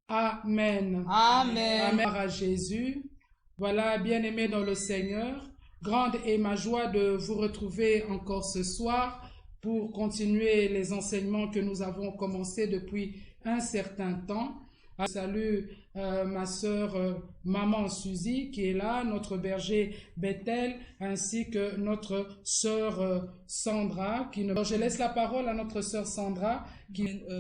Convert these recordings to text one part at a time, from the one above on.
Amen. Amen. Amen à Jésus. Voilà, bien-aimés dans le Seigneur, grande est ma joie de vous retrouver encore ce soir pour continuer les enseignements que nous avons commencés depuis un certain temps. Je salue ma sœur Maman Suzy qui est là, notre berger Bethel, ainsi que notre sœur Sandra. Je laisse la parole à notre sœur Sandra.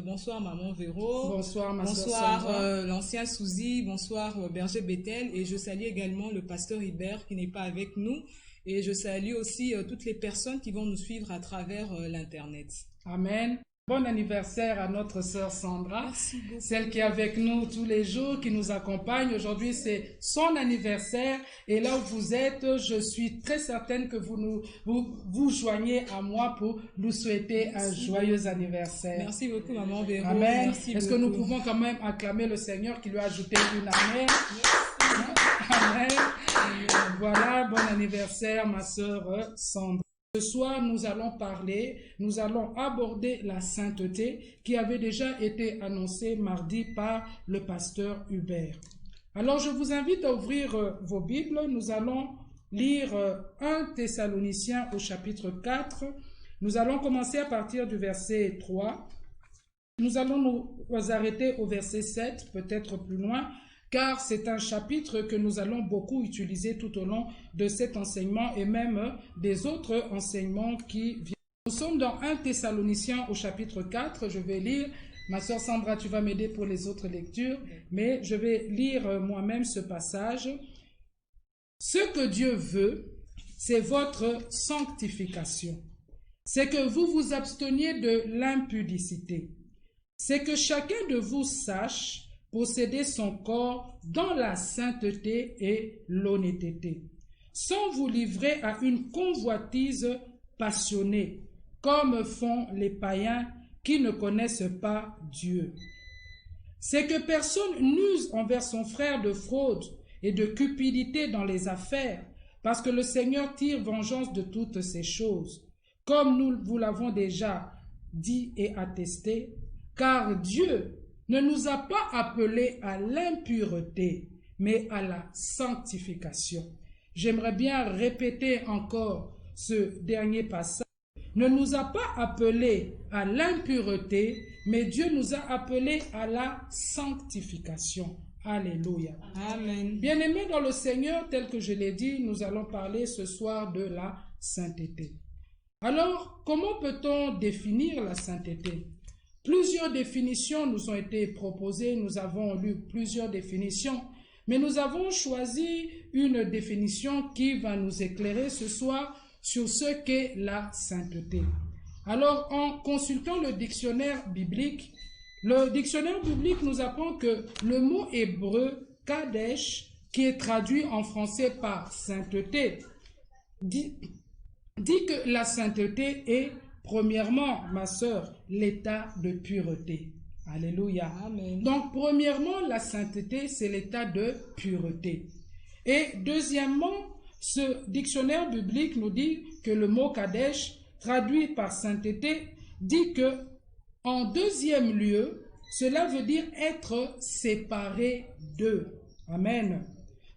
Bonsoir Maman Véro. Bonsoir ma sœur Bonsoir Sandra. l'ancien Suzy. Bonsoir berger Bethel. Et je salue également le pasteur Hubert qui n'est pas avec nous. Et je salue aussi toutes les personnes qui vont nous suivre à travers l'Internet. Amen. Bon anniversaire à notre sœur Sandra, celle qui est avec nous tous les jours, qui nous accompagne. Aujourd'hui, c'est son anniversaire. Et là où vous êtes, je suis très certaine que vous joignez à moi pour nous souhaiter un joyeux anniversaire. Merci beaucoup, Maman Véro. Amen. Merci Est-ce que nous pouvons quand même acclamer le Seigneur qui lui a ajouté une année? Amen. Voilà, bon anniversaire, ma sœur Sandra. Ce soir, nous allons aborder la sainteté qui avait déjà été annoncée mardi par le pasteur Hubert. Alors, je vous invite à ouvrir vos Bibles. Nous allons lire 1 Thessaloniciens au chapitre 4. Nous allons commencer à partir du verset 3. Nous allons nous arrêter au verset 7, peut-être plus loin, car c'est un chapitre que nous allons beaucoup utiliser tout au long de cet enseignement et même des autres enseignements qui viennent. Nous sommes dans 1 Thessaloniciens au chapitre 4. Je vais lire. Ma sœur Sandra, tu vas m'aider pour les autres lectures, mais je vais lire moi-même ce passage. Ce que Dieu veut, c'est votre sanctification. C'est que vous vous absteniez de l'impudicité. C'est que chacun de vous sache posséder son corps dans la sainteté et l'honnêteté, sans vous livrer à une convoitise passionnée, comme font les païens qui ne connaissent pas Dieu. C'est que personne n'use envers son frère de fraude et de cupidité dans les affaires, parce que le Seigneur tire vengeance de toutes ces choses, comme nous vous l'avons déjà dit et attesté, car Dieu ne nous a pas appelés à l'impureté, mais à la sanctification. J'aimerais bien répéter encore ce dernier passage. Ne nous a pas appelés à l'impureté, mais Dieu nous a appelés à la sanctification. Alléluia. Amen. Bien-aimés dans le Seigneur, tel que je l'ai dit, nous allons parler ce soir de la sainteté. Alors, comment peut-on définir la sainteté? Plusieurs définitions nous ont été proposées, nous avons lu plusieurs définitions, mais nous avons choisi une définition qui va nous éclairer ce soir sur ce qu'est la sainteté. Alors, en consultant le dictionnaire biblique nous apprend que le mot hébreu Kadesh, qui est traduit en français par sainteté, dit que la sainteté est premièrement, ma sœur, l'état de pureté. Alléluia. Amen. Donc, premièrement, la sainteté, c'est l'état de pureté. Et deuxièmement, ce dictionnaire biblique nous dit que le mot Kadesh, traduit par sainteté, dit que, en deuxième lieu, cela veut dire être séparé d'eux. Amen.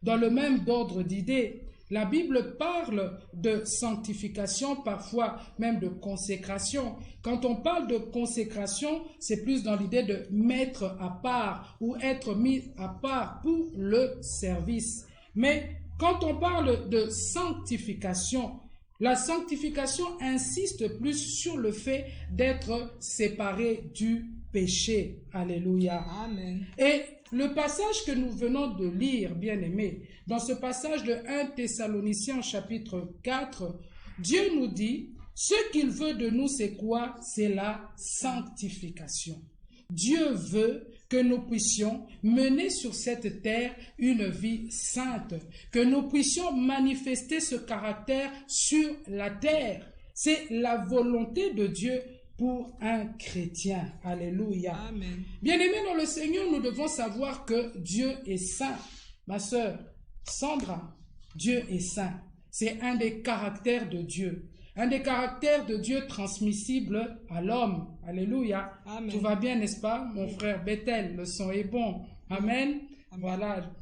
Dans le même ordre d'idées, la Bible parle de sanctification, parfois même de consécration. Quand on parle de consécration, c'est plus dans l'idée de mettre à part ou être mis à part pour le service. Mais quand on parle de sanctification, la sanctification insiste plus sur le fait d'être séparé du péché. Alléluia. Amen. Et le passage que nous venons de lire, bien-aimés, dans ce passage de 1 Thessaloniciens chapitre 4, Dieu nous dit, ce qu'il veut de nous, c'est quoi? C'est la sanctification. Dieu veut que nous puissions mener sur cette terre une vie sainte, que nous puissions manifester ce caractère sur la terre. C'est la volonté de Dieu pour un chrétien. Alléluia. Amen. Bien-aimés dans le Seigneur, nous devons savoir que Dieu est saint. Ma sœur Sandra, Dieu est saint. C'est un des caractères de Dieu. Un des caractères de Dieu transmissible à l'homme. Alléluia. Amen. Tout va bien, n'est-ce pas, mon frère Bethel? Le son est bon. Amen. Voilà.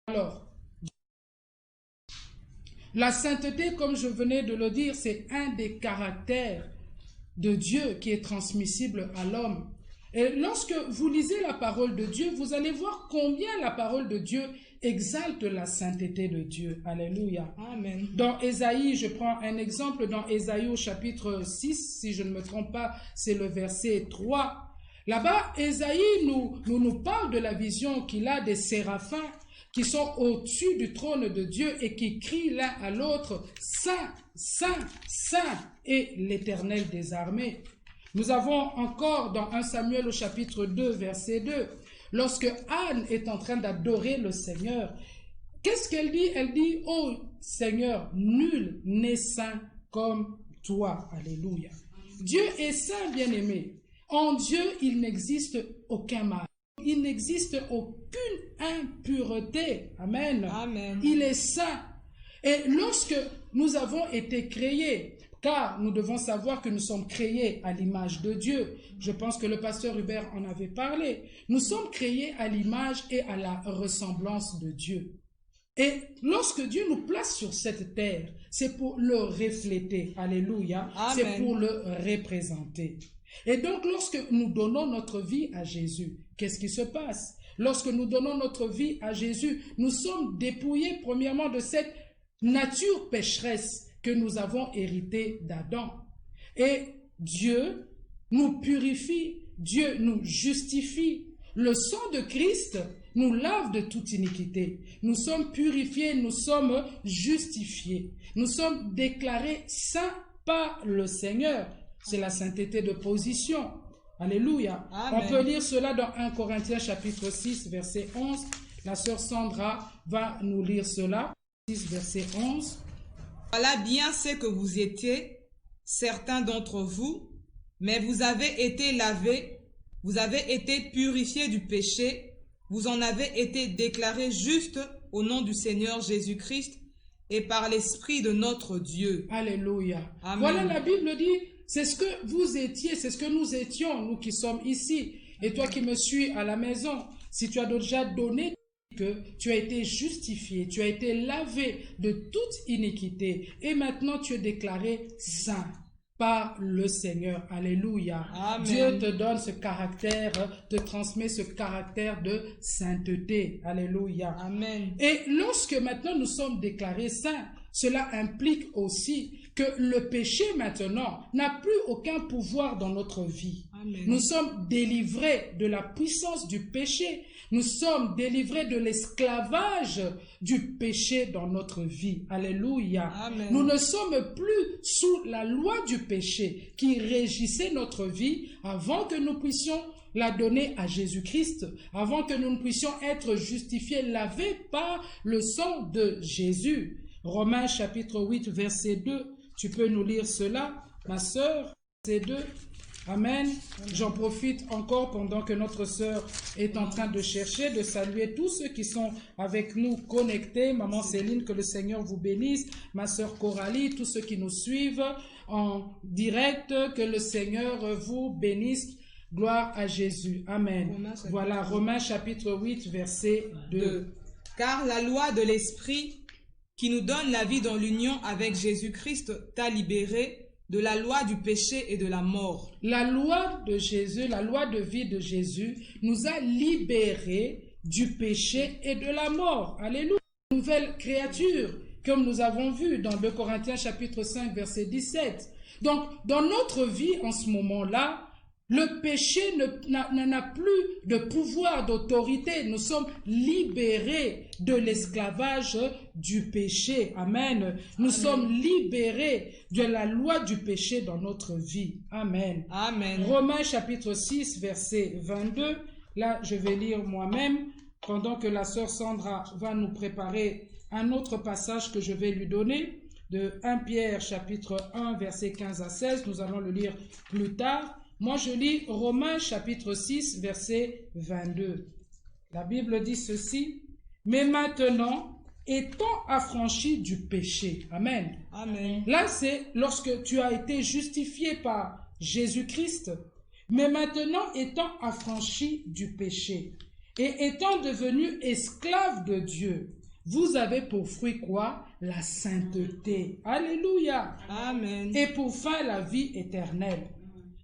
Alors, la sainteté, comme je venais de le dire, c'est un des caractères de Dieu qui est transmissible à l'homme. Et lorsque vous lisez la parole de Dieu, vous allez voir combien la parole de Dieu exalte la sainteté de Dieu. Alléluia. Amen. Dans Ésaïe, je prends un exemple, dans Ésaïe au chapitre 6, si je ne me trompe pas, c'est le verset 3. Là-bas, Ésaïe nous parle de la vision qu'il a des séraphins qui sont au-dessus du trône de Dieu et qui crient l'un à l'autre, « Saint, Saint, Saint est l'Éternel des armées ». Nous avons encore dans 1 Samuel au chapitre 2, verset 2, lorsque Anne est en train d'adorer le Seigneur, qu'est-ce qu'elle dit? Elle dit, « Oh Seigneur, nul n'est saint comme toi. » Alléluia. Dieu est saint, bien-aimé. En Dieu, il n'existe aucun mal. Il n'existe aucune impureté. Amen. Amen. Il est saint. Et lorsque nous avons été créés, car nous devons savoir que nous sommes créés à l'image de Dieu. Je pense que le pasteur Hubert en avait parlé. Nous sommes créés à l'image et à la ressemblance de Dieu. Et lorsque Dieu nous place sur cette terre, c'est pour le refléter. Alléluia. C'est pour le représenter. Et donc, lorsque nous donnons notre vie à Jésus, qu'est-ce qui se passe? Lorsque nous donnons notre vie à Jésus, nous sommes dépouillés premièrement de cette nature pécheresse que nous avons héritée d'Adam. Et Dieu nous purifie, Dieu nous justifie. Le sang de Christ nous lave de toute iniquité. Nous sommes purifiés, nous sommes justifiés. Nous sommes déclarés saints par le Seigneur. C'est la sainteté de position. Alléluia. Amen. On peut lire cela dans 1 Corinthiens chapitre 6, verset 11. La sœur Sandra va nous lire cela. 6, verset 11. Voilà bien ce que vous étiez, certains d'entre vous, mais vous avez été lavés, vous avez été purifiés du péché, vous en avez été déclarés justes au nom du Seigneur Jésus-Christ et par l'Esprit de notre Dieu. Alléluia. Amen. Voilà, la Bible dit, c'est ce que vous étiez, c'est ce que nous étions, nous qui sommes ici. Et toi qui me suis à la maison, si tu as déjà donné que tu as été justifié, tu as été lavé de toute iniquité et maintenant tu es déclaré saint par le Seigneur. Alléluia. Amen. Dieu te donne ce caractère, te transmet ce caractère de sainteté. Alléluia. Amen. Et lorsque maintenant nous sommes déclarés saints, cela implique aussi que le péché maintenant n'a plus aucun pouvoir dans notre vie. Amen. Nous sommes délivrés de la puissance du péché. Nous sommes délivrés de l'esclavage du péché dans notre vie. Alléluia. Amen. Nous ne sommes plus sous la loi du péché qui régissait notre vie avant que nous puissions la donner à Jésus-Christ, avant que nous puissions être justifiés, lavés par le sang de Jésus. Romains chapitre 8, verset 2. Tu peux nous lire cela, ma sœur, verset 2. Amen. J'en profite encore pendant que notre sœur est en train de chercher, de saluer tous ceux qui sont avec nous connectés. Maman Céline, que le Seigneur vous bénisse. Ma sœur Coralie, tous ceux qui nous suivent en direct, que le Seigneur vous bénisse. Gloire à Jésus. Amen. Voilà, Romains chapitre 8, verset 2. Car la loi de l'Esprit qui nous donne la vie dans l'union avec Jésus-Christ t'a libéré de la loi du péché et de la mort. La loi de Jésus, la loi de vie de Jésus nous a libérés du péché et de la mort. Alléluia. Nouvelle créature, comme nous avons vu dans 2 Corinthiens chapitre 5, verset 17. Donc, dans notre vie en ce moment-là, le péché n'a plus de pouvoir, d'autorité. Nous sommes libérés de l'esclavage du péché. Amen. Nous sommes libérés de la loi du péché dans notre vie. Amen. Amen. Romains chapitre 6, verset 22. Là, je vais lire moi-même pendant que la sœur Sandra va nous préparer un autre passage que je vais lui donner. De 1 Pierre chapitre 1, verset 15 à 16. Nous allons le lire plus tard. Moi, je lis Romains chapitre 6, verset 22. La Bible dit ceci. Mais maintenant, étant affranchi du péché. Amen. Amen. Là, c'est lorsque tu as été justifié par Jésus-Christ. Mais maintenant, étant affranchi du péché. Et étant devenus esclaves de Dieu, vous avez pour fruit quoi? La sainteté. Alléluia. Amen. Et pour fin, la vie éternelle.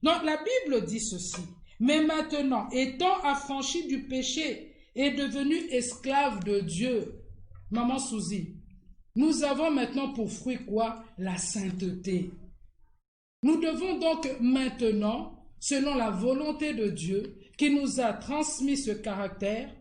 Donc la Bible dit ceci. Mais maintenant, étant affranchis du péché et devenus esclaves de Dieu, Maman Souzy, nous avons maintenant pour fruit quoi? La sainteté. Nous devons donc maintenant, selon la volonté de Dieu, qui nous a transmis ce caractère,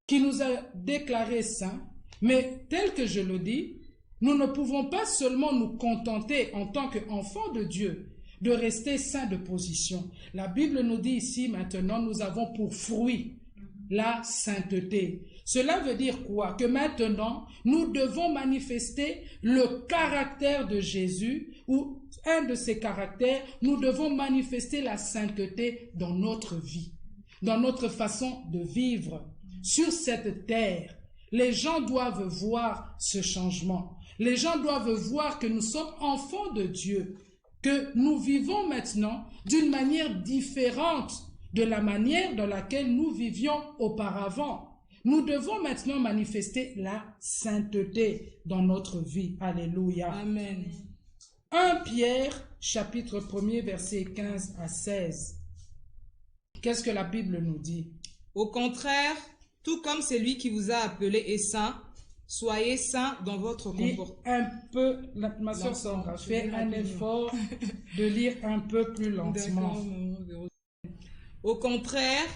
qui nous a déclarés saints, mais tel que je le dis, nous ne pouvons pas seulement nous contenter en tant qu'enfants de Dieu de rester saints de position. La Bible nous dit ici maintenant, nous avons pour fruit la sainteté. Cela veut dire quoi? Que maintenant, nous devons manifester le caractère de Jésus, ou un de ses caractères, nous devons manifester la sainteté dans notre vie, dans notre façon de vivre. Sur cette terre, les gens doivent voir ce changement. Les gens doivent voir que nous sommes enfants de Dieu, que nous vivons maintenant d'une manière différente de la manière dans laquelle nous vivions auparavant. Nous devons maintenant manifester la sainteté dans notre vie. Alléluia. Amen. 1 Pierre, chapitre 1er, versets 15 à 16. Qu'est-ce que la Bible nous dit? Au contraire, tout comme celui qui vous a appelé est saint, soyez saints dans votre comportement. Un peu, ma soeur Sandra, fais un effort de lire un peu plus lentement. Au contraire,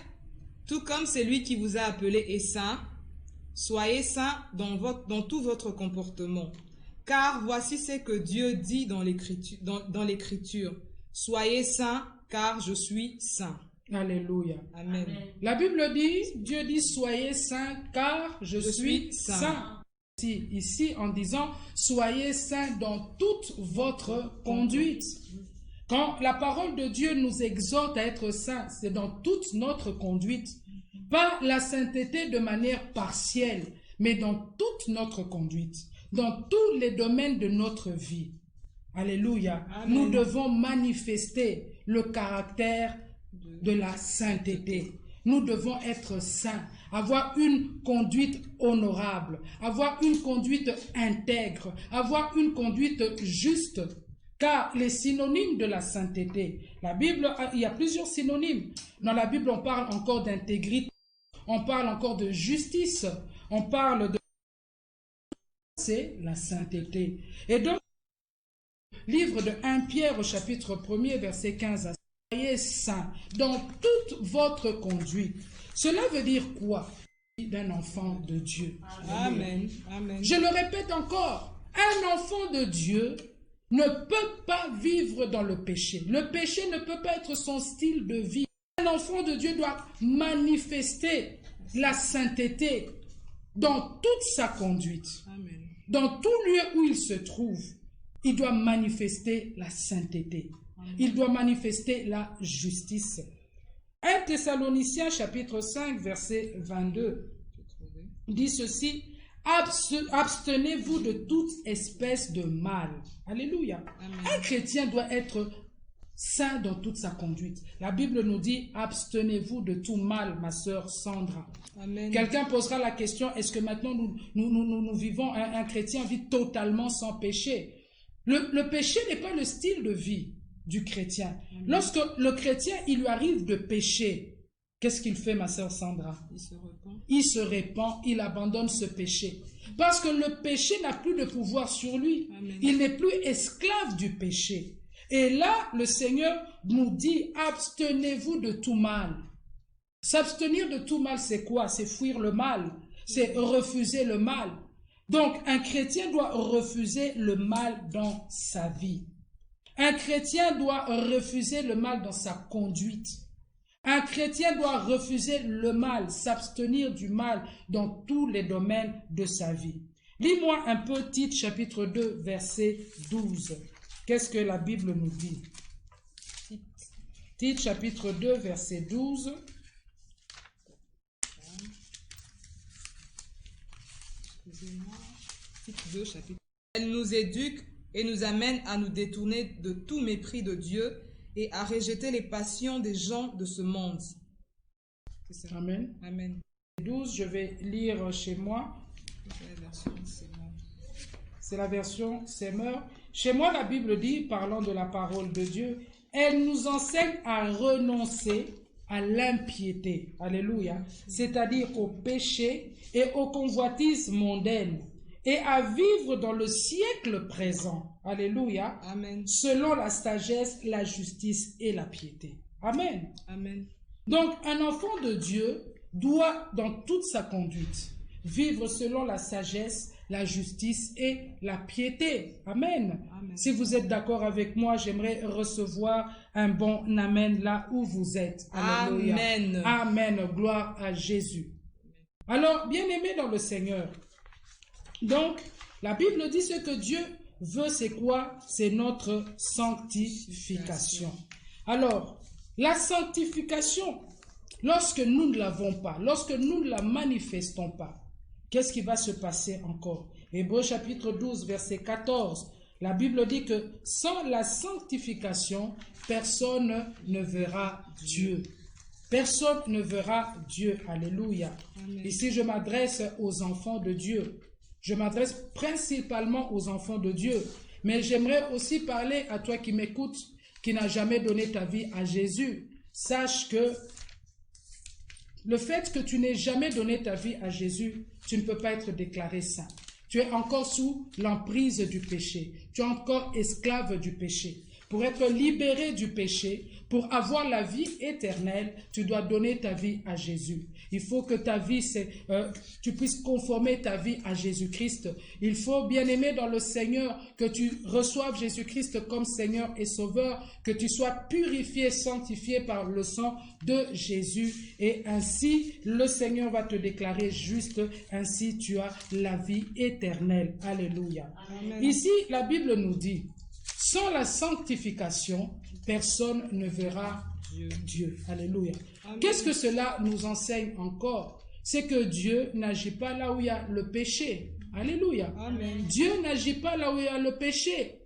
tout comme celui qui vous a appelé est saint, soyez saints dans tout votre comportement. Car voici ce que Dieu dit dans l'Écriture. Soyez saints, car je suis saint. Alléluia. Amen. La Bible dit, Dieu dit, soyez saints, car je suis saint. Ici, en disant, soyez saints dans toute votre conduite. Quand la parole de Dieu nous exhorte à être saints, c'est dans toute notre conduite. Pas la sainteté de manière partielle, mais dans toute notre conduite, dans tous les domaines de notre vie. Alléluia. Amen. Nous devons manifester le caractère de la sainteté. Nous devons être saints, avoir une conduite honorable, avoir une conduite intègre, avoir une conduite juste. Car les synonymes de la sainteté, la Bible, il y a plusieurs synonymes. Dans la Bible, on parle encore d'intégrité, on parle encore de justice, on parle de... C'est la sainteté. Et donc, livre de 1 Pierre au chapitre 1er, verset 15 à 16, soyez saints dans toute votre conduite. Cela veut dire quoi? D'un enfant de Dieu. Amen. Amen. Je le répète encore, un enfant de Dieu ne peut pas vivre dans le péché. Le péché ne peut pas être son style de vie. Un enfant de Dieu doit manifester la sainteté dans toute sa conduite. Amen. Dans tout lieu où il se trouve, il doit manifester la sainteté. Amen. Il doit manifester la justice. 1 Thessaloniciens chapitre 5 verset 22 dit ceci: abstenez-vous de toute espèce de mal. Alléluia. Amen. Un chrétien doit être saint dans toute sa conduite. La Bible nous dit, abstenez-vous de tout mal, ma sœur Sandra. Amen. Quelqu'un posera la question, est-ce que maintenant nous vivons, un chrétien vit totalement sans péché? Le péché n'est pas le style de vie du chrétien. Amen. Lorsque le chrétien, il lui arrive de pécher, qu'est-ce qu'il fait, ma sœur Sandra? Il se répand, il abandonne ce péché. Parce que le péché n'a plus de pouvoir sur lui. Amen. Il n'est plus esclave du péché. Et là, le Seigneur nous dit, abstenez-vous de tout mal. S'abstenir de tout mal, c'est quoi? C'est fuir le mal. C'est refuser le mal. Donc, un chrétien doit refuser le mal dans sa vie. Un chrétien doit refuser le mal dans sa conduite. Un chrétien doit refuser le mal, s'abstenir du mal dans tous les domaines de sa vie. Lis-moi un peu Tite chapitre 2, verset 12. Qu'est-ce que la Bible nous dit? Tite chapitre 2, verset 12. Tite 2, chapitre. Elle nous éduque et nous amène à nous détourner de tout mépris de Dieu et à rejeter les passions des gens de ce monde. Amen. Amen. 12, je vais lire chez moi. C'est la version Semeur. Chez moi, la Bible dit, parlant de la parole de Dieu, elle nous enseigne à renoncer à l'impiété. Alléluia. C'est-à-dire au péché et aux convoitises mondaines et à vivre dans le siècle présent. Alléluia. Amen. Selon la sagesse, la justice et la piété. Amen. Amen. Donc, un enfant de Dieu doit, dans toute sa conduite, vivre selon la sagesse, la justice et la piété. Amen. Amen. Si vous êtes d'accord avec moi, j'aimerais recevoir un bon amen là où vous êtes. Alléluia. Amen. Amen. Gloire à Jésus. Alors, bien-aimés dans le Seigneur, donc, la Bible dit ce que Dieu veut, c'est quoi? C'est notre sanctification. Alors, la sanctification, lorsque nous ne l'avons pas, lorsque nous ne la manifestons pas, qu'est-ce qui va se passer encore? Hébreux chapitre 12, verset 14, la Bible dit que sans la sanctification, personne ne verra Dieu. Personne ne verra Dieu. Alléluia. Amen. Ici, je m'adresse aux enfants de Dieu. Je m'adresse principalement aux enfants de Dieu. Mais j'aimerais aussi parler à toi qui m'écoutes, qui n'a jamais donné ta vie à Jésus. Sache que le fait que tu n'aies jamais donné ta vie à Jésus, tu ne peux pas être déclaré saint. Tu es encore sous l'emprise du péché. Tu es encore esclave du péché. Pour être libéré du péché, pour avoir la vie éternelle, tu dois donner ta vie à Jésus. Il faut que ta vie, tu puisses conformer ta vie à Jésus-Christ. Il faut, bien-aimé dans le Seigneur, que tu reçoives Jésus-Christ comme Seigneur et Sauveur, que tu sois purifié, sanctifié par le sang de Jésus. Et ainsi, le Seigneur va te déclarer juste. Ainsi, tu as la vie éternelle. Alléluia. Amen. Ici, la Bible nous dit, sans la sanctification, personne ne verra Dieu. Alléluia. Qu'est-ce que cela nous enseigne encore? C'est que Dieu n'agit pas là où il y a le péché. Alléluia. Amen. Dieu n'agit pas là où il y a le péché.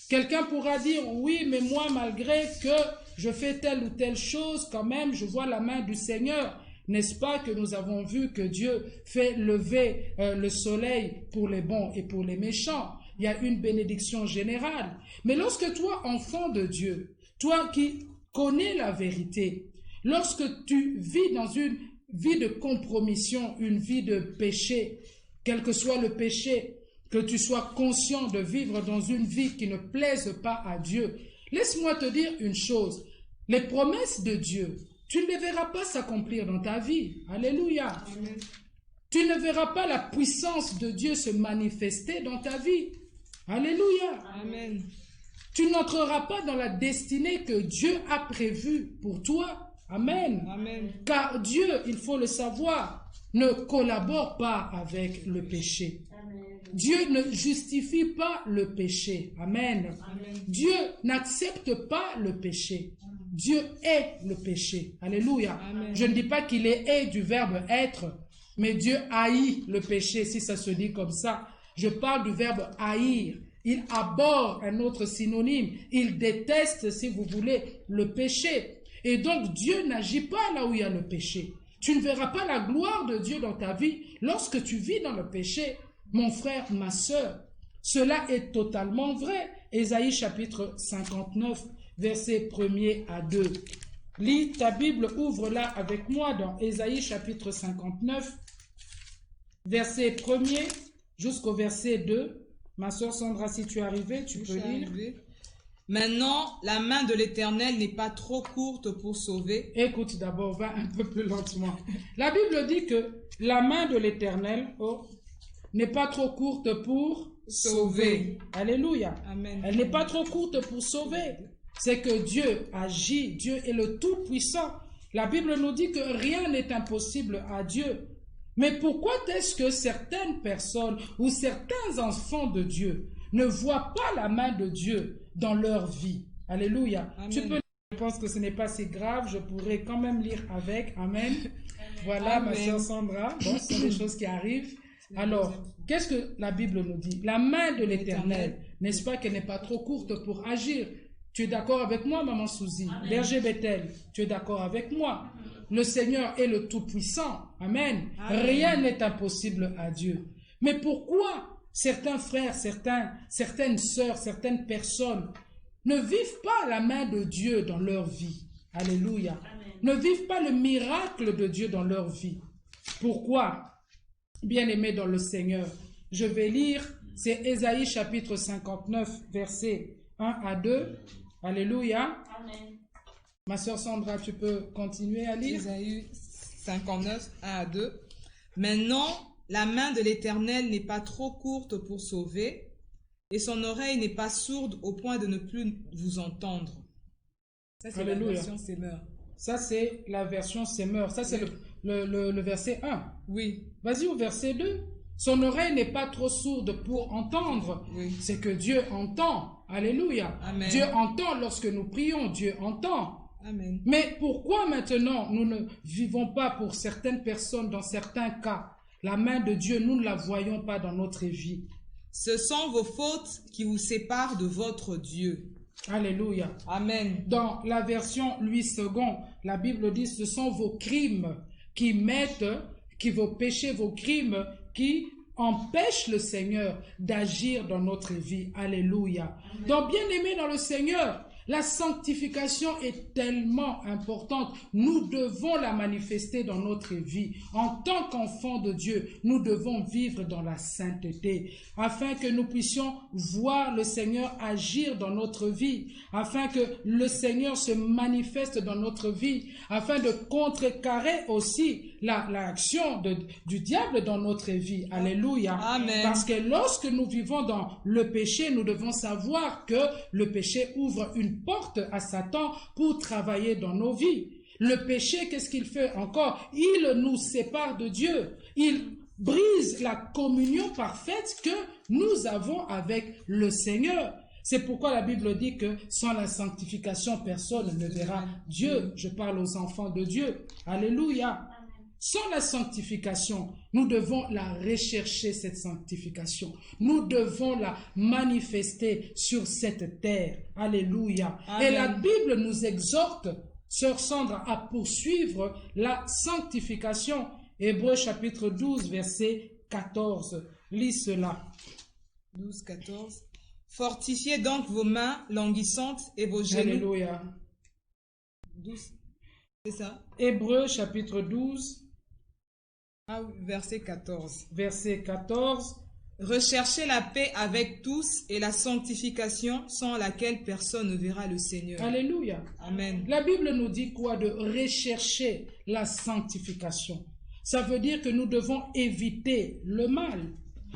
Quelqu'un pourra dire, oui, mais moi, malgré que je fais telle ou telle chose, quand même, je vois la main du Seigneur. N'est-ce pas que nous avons vu que Dieu fait lever le soleil pour les bons et pour les méchants? Il y a une bénédiction générale. Mais lorsque toi, enfant de Dieu, toi qui connais la vérité, lorsque tu vis dans une vie de compromission, une vie de péché, quel que soit le péché, que tu sois conscient de vivre dans une vie qui ne plaise pas à Dieu, laisse-moi te dire une chose, les promesses de Dieu, tu ne les verras pas s'accomplir dans ta vie. Alléluia. Amen. Tu ne verras pas la puissance de Dieu se manifester dans ta vie. Alléluia. Amen. Tu n'entreras pas dans la destinée que Dieu a prévue pour toi. Amen. Amen. Car Dieu, il faut le savoir, ne collabore pas avec le péché. Amen. Dieu ne justifie pas le péché. Amen. Amen. Dieu n'accepte pas le péché. Dieu est le péché. Alléluia. Amen. Je ne dis pas qu'il est du verbe être, mais Dieu haït le péché, si ça se dit comme ça. Je parle du verbe haïr. Il abhorre un autre synonyme. Il déteste, si vous voulez, le péché. Et donc, Dieu n'agit pas là où il y a le péché. Tu ne verras pas la gloire de Dieu dans ta vie lorsque tu vis dans le péché. Mon frère, ma sœur, cela est totalement vrai. Ésaïe chapitre 59, versets 1er à 2. Lis ta Bible, ouvre-la avec moi dans Ésaïe chapitre 59, verset 1er jusqu'au verset 2. Ma sœur Sandra, si tu es arrivée, tu peux lire. Maintenant, la main de l'Éternel n'est pas trop courte pour sauver. Écoute d'abord, va un peu plus lentement. La Bible dit que la main de l'Éternel n'est pas trop courte pour sauver. Alléluia. Amen. Elle n'est pas trop courte pour sauver. C'est que Dieu agit. Dieu est le Tout-Puissant. La Bible nous dit que rien n'est impossible à Dieu. Mais pourquoi est-ce que certaines personnes ou certains enfants de Dieu ne voient pas la main de Dieu dans leur vie? Alléluia. Amen. Tu peux, je pense que ce n'est pas si grave, je pourrais quand même lire avec. Amen. Voilà, Amen. ma sœur Sandra. Bon, ce sont des choses qui arrivent. Alors, qu'est-ce que la Bible nous dit? La main de l'Éternel, n'est-ce pas qu'elle n'est pas trop courte pour agir? Tu es d'accord avec moi, Maman Souzy? Berger Bethel, tu es d'accord avec moi? Le Seigneur est le Tout-Puissant. Amen. Rien n'est impossible à Dieu. Mais pourquoi certains frères, certaines sœurs, certaines personnes ne vivent pas la main de Dieu dans leur vie? Alléluia. Ne vivent pas le miracle de Dieu dans leur vie. Pourquoi? Bien-aimés dans le Seigneur, je vais lire, c'est Ésaïe chapitre 59, versets 1 à 2. Alléluia. Amen. Ma sœur Sandra, tu peux continuer à lire? Ésaïe 59, 1 à 2. Maintenant, la main de l'Éternel n'est pas trop courte pour sauver, et son oreille n'est pas sourde au point de ne plus vous entendre. Ça, c'est la version Semeur. Ça, c'est la version Semeur. Ça, c'est le verset 1. Oui. Vas-y au verset 2. Son oreille n'est pas trop sourde pour entendre. Oui. C'est que Dieu entend. Alléluia. Amen. Dieu entend lorsque nous prions. Dieu entend. Amen. Mais pourquoi maintenant nous ne vivons pas pour certaines personnes, dans certains cas, la main de Dieu, nous ne la voyons pas dans notre vie? Ce sont vos fautes qui vous séparent de votre Dieu. Alléluia. Amen. Dans la version Louis II, la Bible dit, ce sont vos crimes vos péchés, vos crimes qui empêchent le Seigneur d'agir dans notre vie. Alléluia. Amen. Donc, bien-aimés dans le Seigneur, la sanctification est tellement importante. Nous devons la manifester dans notre vie. En tant qu'enfants de Dieu, nous devons vivre dans la sainteté, afin que nous puissions voir le Seigneur agir dans notre vie, afin que le Seigneur se manifeste dans notre vie, afin de contrecarrer aussi l'action du diable dans notre vie. Alléluia. Amen. Parce que lorsque nous vivons dans le péché, nous devons savoir que le péché ouvre une porte à Satan pour travailler dans nos vies. Le péché, qu'est-ce qu'il fait encore? Il nous sépare de Dieu. Il brise la communion parfaite que nous avons avec le Seigneur. C'est pourquoi la Bible dit que sans la sanctification, personne ne verra Dieu. Je parle aux enfants de Dieu. Alléluia. Sans la sanctification, nous devons la rechercher, cette sanctification. Nous devons la manifester sur cette terre. Alléluia. Amen. Et la Bible nous exhorte, sœur Sandra, à poursuivre la sanctification. Hébreux chapitre 12, verset 14. Lis cela. 12, 14. Fortifiez donc vos mains languissantes et vos genoux. Alléluia. 12. C'est ça? Hébreux chapitre 12. Ah, verset 14. Verset 14. Recherchez la paix avec tous et la sanctification sans laquelle personne ne verra le Seigneur. Alléluia. Amen. La Bible nous dit quoi? De rechercher la sanctification. Ça veut dire que nous devons éviter le mal.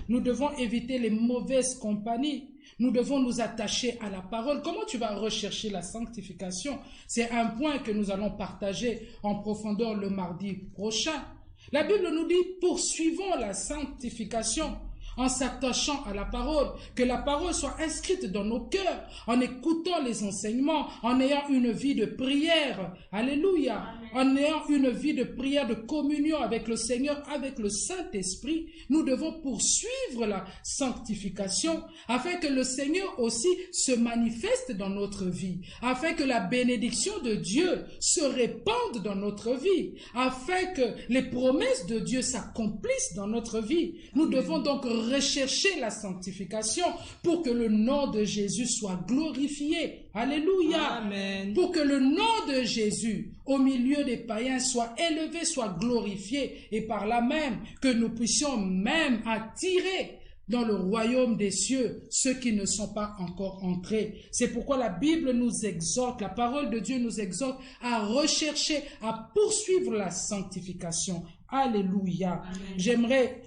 Nous devons éviter les mauvaises compagnies. Nous devons nous attacher à la parole. Comment tu vas rechercher la sanctification? C'est un point que nous allons partager en profondeur le mardi prochain. La Bible nous dit, poursuivons la sanctification en s'attachant à la parole, que la parole soit inscrite dans nos cœurs, en écoutant les enseignements, en ayant une vie de prière. Alléluia. Amen. En ayant une vie de prière, de communion avec le Seigneur, avec le Saint-Esprit, nous devons poursuivre la sanctification afin que le Seigneur aussi se manifeste dans notre vie, afin que la bénédiction de Dieu se répande dans notre vie, afin que les promesses de Dieu s'accomplissent dans notre vie. Nous devons donc rechercher la sanctification pour que le nom de Jésus soit glorifié. Alléluia. Amen. Pour que le nom de Jésus au milieu des païens soit élevé, soit glorifié, et par là même que nous puissions même attirer dans le royaume des cieux ceux qui ne sont pas encore entrés. C'est pourquoi la Bible nous exhorte, la parole de Dieu nous exhorte à rechercher, à poursuivre la sanctification. Alléluia. J'aimerais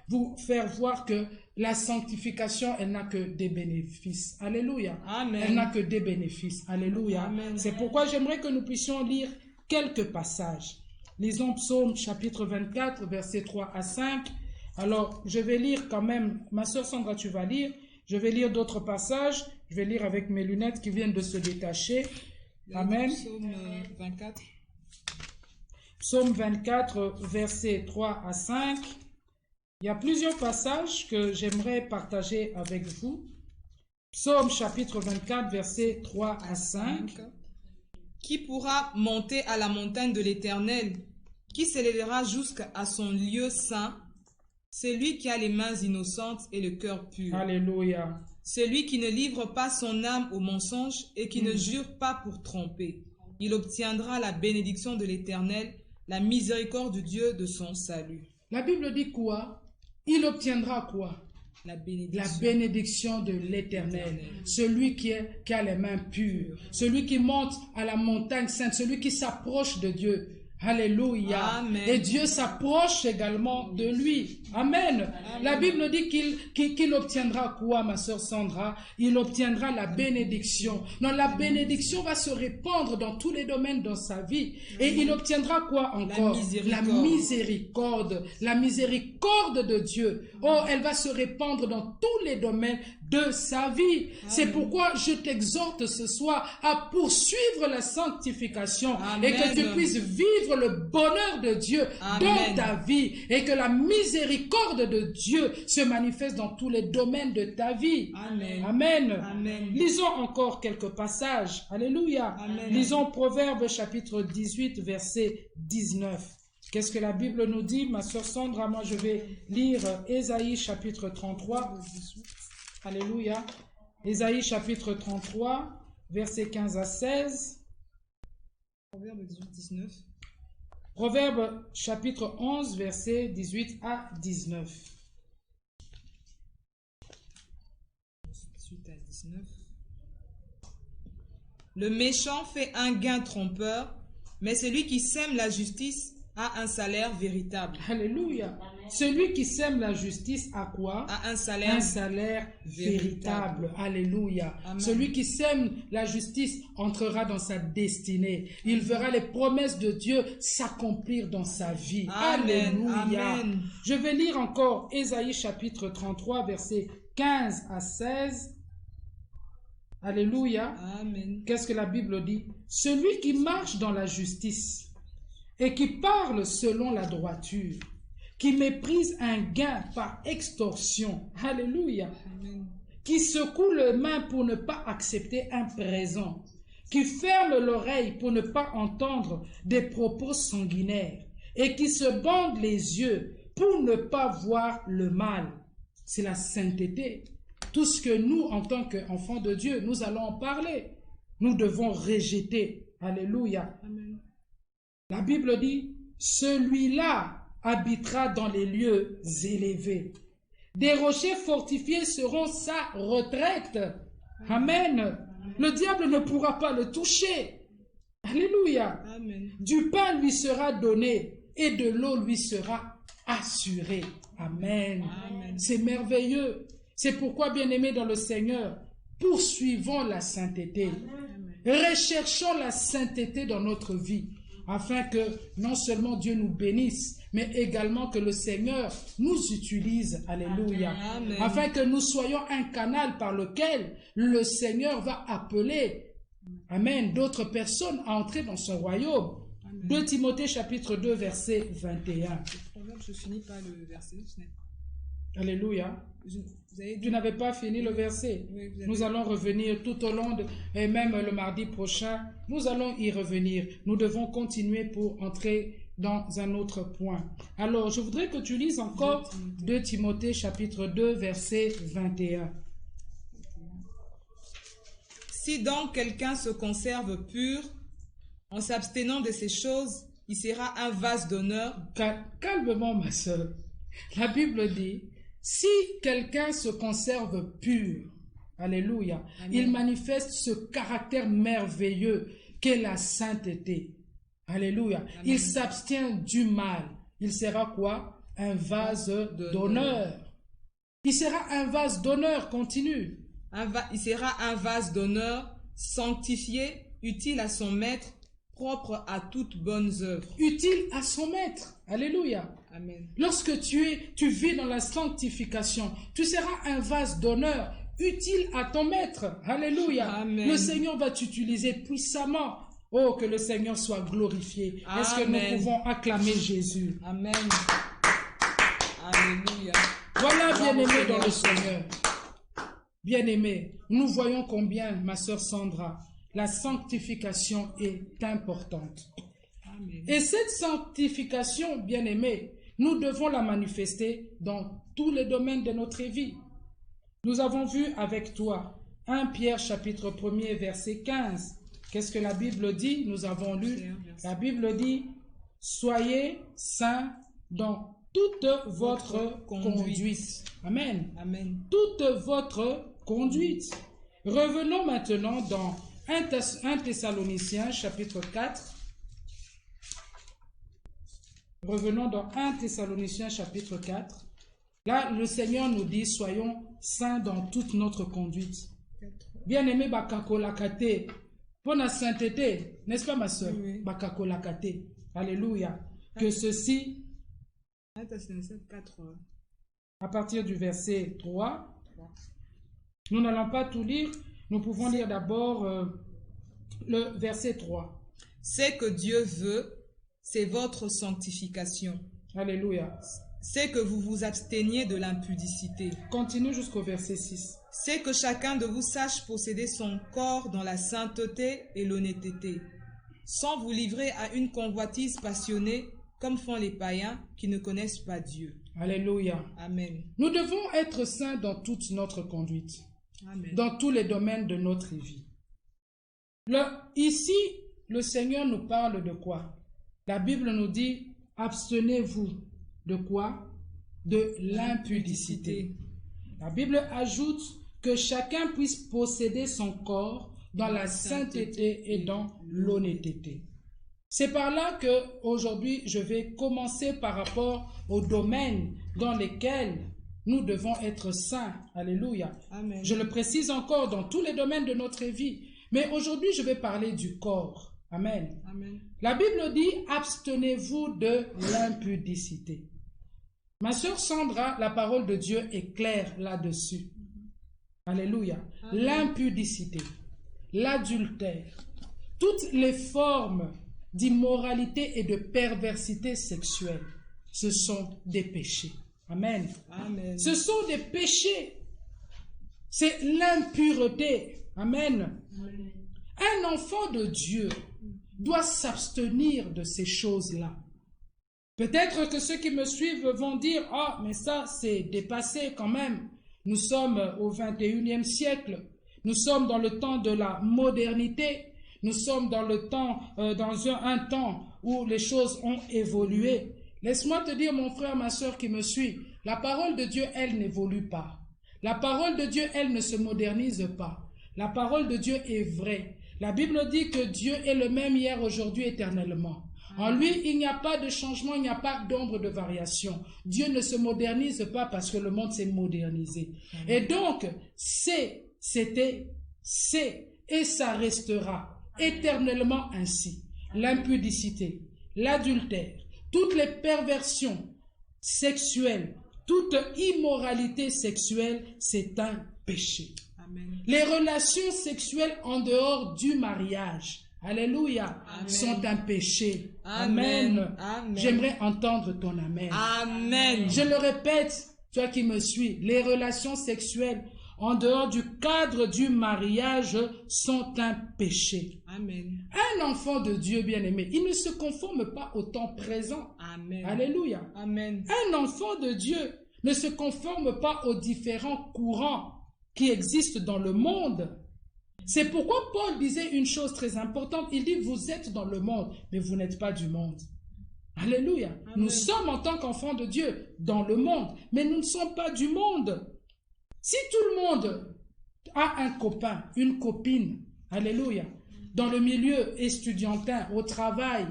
vous faire voir que la sanctification, elle n'a que des bénéfices. Alléluia. Amen. Elle n'a que des bénéfices. Alléluia. Amen. C'est pourquoi j'aimerais que nous puissions lire quelques passages. Lisons Psaume chapitre 24, versets 3 à 5. Alors, je vais lire quand même. Ma sœur Sandra, tu vas lire. Je vais lire d'autres passages. Je vais lire avec mes lunettes qui viennent de se détacher. Amen. Psaume 24. Psaume 24, versets 3 à 5. Il y a plusieurs passages que j'aimerais partager avec vous. Psaume chapitre 24, versets 3 à 5. Qui pourra monter à la montagne de l'Éternel? Qui s'élèvera jusqu'à son lieu saint? C'est lui qui a les mains innocentes et le cœur pur. Alléluia. Celui qui ne livre pas son âme au mensonge et qui ne jure pas pour tromper. Il obtiendra la bénédiction de l'Éternel, la miséricorde de Dieu de son salut. La Bible dit quoi? Il obtiendra quoi? La bénédiction. La bénédiction de l'Éternel. Celui qui a les mains pures. Celui qui monte à la montagne sainte. Celui qui s'approche de Dieu. Alléluia. Amen. Et Dieu s'approche également de lui. Amen. Amen. La Bible dit qu'il obtiendra quoi, ma sœur Sandra? Il obtiendra la bénédiction. Non, la bénédiction va se répandre dans tous les domaines dans sa vie. Et il obtiendra quoi encore? La miséricorde. La miséricorde de Dieu. Oh, elle va se répandre dans tous les domaines de sa vie. C'est pourquoi je t'exhorte ce soir à poursuivre la sanctification. Amen. Et que tu puisses vivre le bonheur de Dieu dans ta vie et que la miséricorde de Dieu se manifeste dans tous les domaines de ta vie. Amen. Amen. Amen. Lisons encore quelques passages. Alléluia. Amen. Lisons Proverbes chapitre 18 verset 19. Qu'est-ce que la Bible nous dit? Ma sœur Sandra, moi je vais lire Ésaïe chapitre 33. Alléluia. Ésaïe chapitre 33 verset 15 à 16. Proverbe 18, 19. Proverbe chapitre 11, versets 18 à 19. 18 à 19. Le méchant fait un gain trompeur, mais celui qui sème la justice a un salaire véritable. Alléluia. Celui qui sème la justice a quoi? A un salaire véritable. Alléluia. Amen. Celui qui sème la justice entrera dans sa destinée. Il verra les promesses de Dieu s'accomplir dans sa vie. Amen. Alléluia. Amen. Je vais lire encore Ésaïe chapitre 33, versets 15 à 16. Alléluia. Amen. Qu'est-ce que la Bible dit? Celui qui marche dans la justice et qui parle selon la droiture, qui méprise un gain par extorsion, alléluia, Amen. Qui secoue les mains pour ne pas accepter un présent, qui ferme l'oreille pour ne pas entendre des propos sanguinaires, et qui se bande les yeux pour ne pas voir le mal. C'est la sainteté. Tout ce que nous, en tant qu'enfants de Dieu, nous allons en parler. Nous devons rejeter. Alléluia. Amen. La Bible dit, celui-là habitera dans les lieux élevés. Des rochers fortifiés seront sa retraite. Amen. Le diable ne pourra pas le toucher. Alléluia. Amen. Du pain lui sera donné et de l'eau lui sera assurée. Amen. Amen. C'est merveilleux. C'est pourquoi, bien-aimés dans le Seigneur, poursuivons la sainteté. Recherchons la sainteté dans notre vie, afin que non seulement Dieu nous bénisse, mais également que le Seigneur nous utilise. Alléluia. Amen. Afin que nous soyons un canal par lequel le Seigneur va appeler, amen, d'autres personnes à entrer dans son royaume. 2 Timothée chapitre 2 verset 21. Je finis pas le verset. Alléluia. Tu n'avais pas fini le verset. Oui, nous allons revenir tout au long et même le mardi prochain, nous allons y revenir. Nous devons continuer pour entrer dans un autre point. Alors, je voudrais que tu lises encore 2 Timothée chapitre 2 verset 21. Si donc quelqu'un se conserve pur, en s'abstenant de ces choses, il sera un vase d'honneur. Calmement, ma soeur. La Bible dit, si quelqu'un se conserve pur, alléluia, Amen. Il manifeste ce caractère merveilleux qu'est la sainteté. Alléluia. Amen. Il s'abstient du mal. Il sera quoi? Un vase d'honneur. Il sera un vase d'honneur, continue. Il sera un vase d'honneur, sanctifié, utile à son maître, propre à toutes bonnes œuvres. Utile à son maître. Alléluia. Amen. Lorsque tu vis dans la sanctification, tu seras un vase d'honneur, utile à ton maître. Alléluia. Amen. Le Seigneur va t'utiliser puissamment. Oh, que le Seigneur soit glorifié. Amen. Est-ce que nous pouvons acclamer Jésus? Amen. Alléluia. Voilà, bien-aimés dans le Seigneur. Bien-aimés, nous voyons combien, ma sœur Sandra, la sanctification est importante. Amen. Et cette sanctification, bien-aimés, nous devons la manifester dans tous les domaines de notre vie. Nous avons vu avec toi 1 Pierre chapitre 1er verset 15. Qu'est-ce que la Bible dit? Nous avons lu. La Bible dit, soyez saints dans toute votre conduite. Amen. Amen. Toute votre conduite. Revenons maintenant dans 1 Thessaloniciens chapitre 4. Revenons dans 1 Thessaloniciens chapitre 4. Là, le Seigneur nous dit, soyons saints dans toute notre conduite. Bien-aimé, bakakolakate, pour la sainteté, n'est-ce pas ma soeur? Oui. Bakakolakate. Alléluia. Que ceci, 1 Thessaloniciens 4. à partir du verset 3, nous n'allons pas tout lire, nous pouvons lire d'abord le verset 3. C'est que Dieu veut, c'est votre sanctification. Alléluia. C'est que vous vous absteniez de l'impudicité. Continue jusqu'au verset 6. C'est que chacun de vous sache posséder son corps dans la sainteté et l'honnêteté, sans vous livrer à une convoitise passionnée, comme font les païens qui ne connaissent pas Dieu. Alléluia. Amen. Nous devons être saints dans toute notre conduite, Amen. dans tous les domaines de notre vie. Ici, le Seigneur nous parle de quoi? La Bible nous dit, abstenez-vous de quoi? De l'impudicité. La Bible ajoute que chacun puisse posséder son corps dans la sainteté et dans l'honnêteté. C'est par là que aujourd'hui je vais commencer par rapport aux domaines dans lesquels nous devons être saints. Alléluia. Amen. Je le précise encore dans tous les domaines de notre vie. Mais aujourd'hui je vais parler du corps. Amen. Amen. La Bible dit, abstenez-vous de l'impudicité. Ma sœur Sandra, la parole de Dieu est claire là-dessus. Alléluia. L'impudicité, l'adultère, toutes les formes d'immoralité et de perversité sexuelle, ce sont des péchés. Amen. Amen. Ce sont des péchés. C'est l'impureté. Amen. Amen. Un enfant de Dieu doit s'abstenir de ces choses-là. Peut-être que ceux qui me suivent vont dire, « Ah, mais ça, c'est dépassé quand même. Nous sommes au 21e siècle. Nous sommes dans le temps de la modernité. Nous sommes dans le temps, dans un temps où les choses ont évolué. » Laisse-moi te dire, mon frère, ma soeur qui me suit, la parole de Dieu, elle n'évolue pas. La parole de Dieu, elle ne se modernise pas. La parole de Dieu est vraie. La Bible dit que Dieu est le même hier, aujourd'hui, éternellement. En lui, il n'y a pas de changement, il n'y a pas d'ombre de variation. Dieu ne se modernise pas parce que le monde s'est modernisé. Et donc, c'était, et ça restera éternellement ainsi. L'impudicité, l'adultère, toutes les perversions sexuelles, toute immoralité sexuelle, c'est un péché. Amen. Les relations sexuelles en dehors du mariage, alléluia, Amen. sont un péché. Amen. Amen. Amen. J'aimerais entendre ton amen. Amen. Je le répète, toi qui me suis, les relations sexuelles en dehors du cadre du mariage sont un péché. Amen. Un enfant de Dieu bien-aimé, il ne se conforme pas au temps présent. Amen. Alléluia. Amen. Un enfant de Dieu ne se conforme pas aux différents courants qui existent dans le monde. C'est pourquoi Paul disait une chose très importante. Il dit, vous êtes dans le monde, mais vous n'êtes pas du monde. Alléluia. Amen. Nous sommes en tant qu'enfants de Dieu dans le monde, mais nous ne sommes pas du monde. Si tout le monde a un copain, une copine, alléluia, dans le milieu estudiantin, au travail,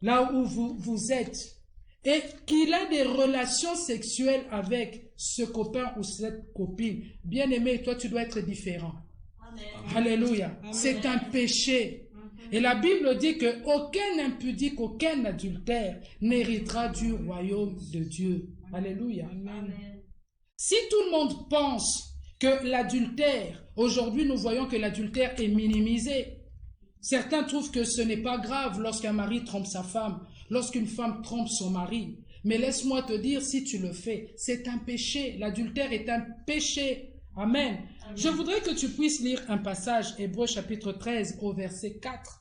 là où vous êtes, et qu'il a des relations sexuelles avec ce copain ou cette copine, bien aimé, toi tu dois être différent. Amen. Alléluia. Amen. C'est un péché. Et la Bible dit qu'aucun impudique, aucun adultère n'héritera du royaume de Dieu. Alléluia. Amen. Si tout le monde pense que l'adultère, aujourd'hui nous voyons que l'adultère est minimisé. Certains trouvent que ce n'est pas grave lorsqu'un mari trompe sa femme, lorsqu'une femme trompe son mari. Mais laisse-moi te dire, si tu le fais, c'est un péché. L'adultère est un péché. Amen. Je voudrais que tu puisses lire un passage, Hébreux chapitre 13 au verset 4.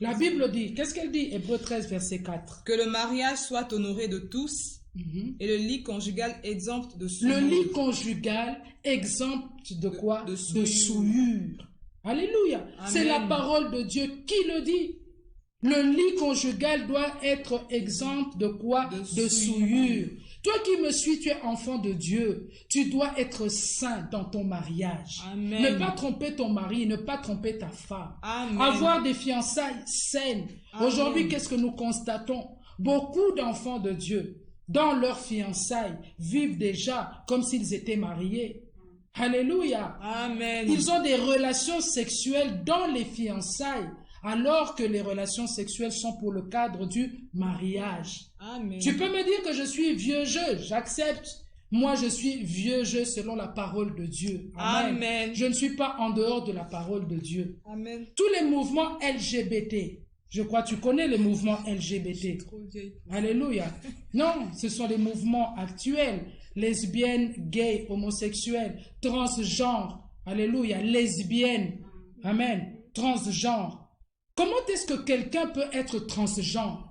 La Bible dit, qu'est-ce qu'elle dit, Hébreux 13 verset 4? Que le mariage soit honoré de tous et le lit conjugal exempt de souillure. Le lit conjugal exempt de quoi? De De souillure. Alléluia. C'est la parole de Dieu qui le dit. Le lit conjugal doit être exempt de quoi? De souillure. Toi qui me suis, tu es enfant de Dieu. Tu dois être saint dans ton mariage. Amen. Ne pas tromper ton mari, ne pas tromper ta femme. Amen. Avoir des fiançailles saines. Aujourd'hui, qu'est-ce que nous constatons? Beaucoup d'enfants de Dieu, dans leurs fiançailles, vivent déjà comme s'ils étaient mariés. Alléluia. Amen. Ils ont des relations sexuelles dans les fiançailles, alors que les relations sexuelles sont pour le cadre du mariage. Amen. Tu peux me dire que je suis vieux jeu, j'accepte. Moi, je suis vieux jeu selon la parole de Dieu. Amen. Amen. Je ne suis pas en dehors de la parole de Dieu. Amen. Tous les mouvements LGBT, je crois que tu connais les mouvements LGBT. Alléluia. Non, ce sont les mouvements actuels. Lesbiennes, gays, homosexuels, transgenres. Alléluia. Lesbiennes. Amen. Transgenres. Comment est-ce que quelqu'un peut être transgenre?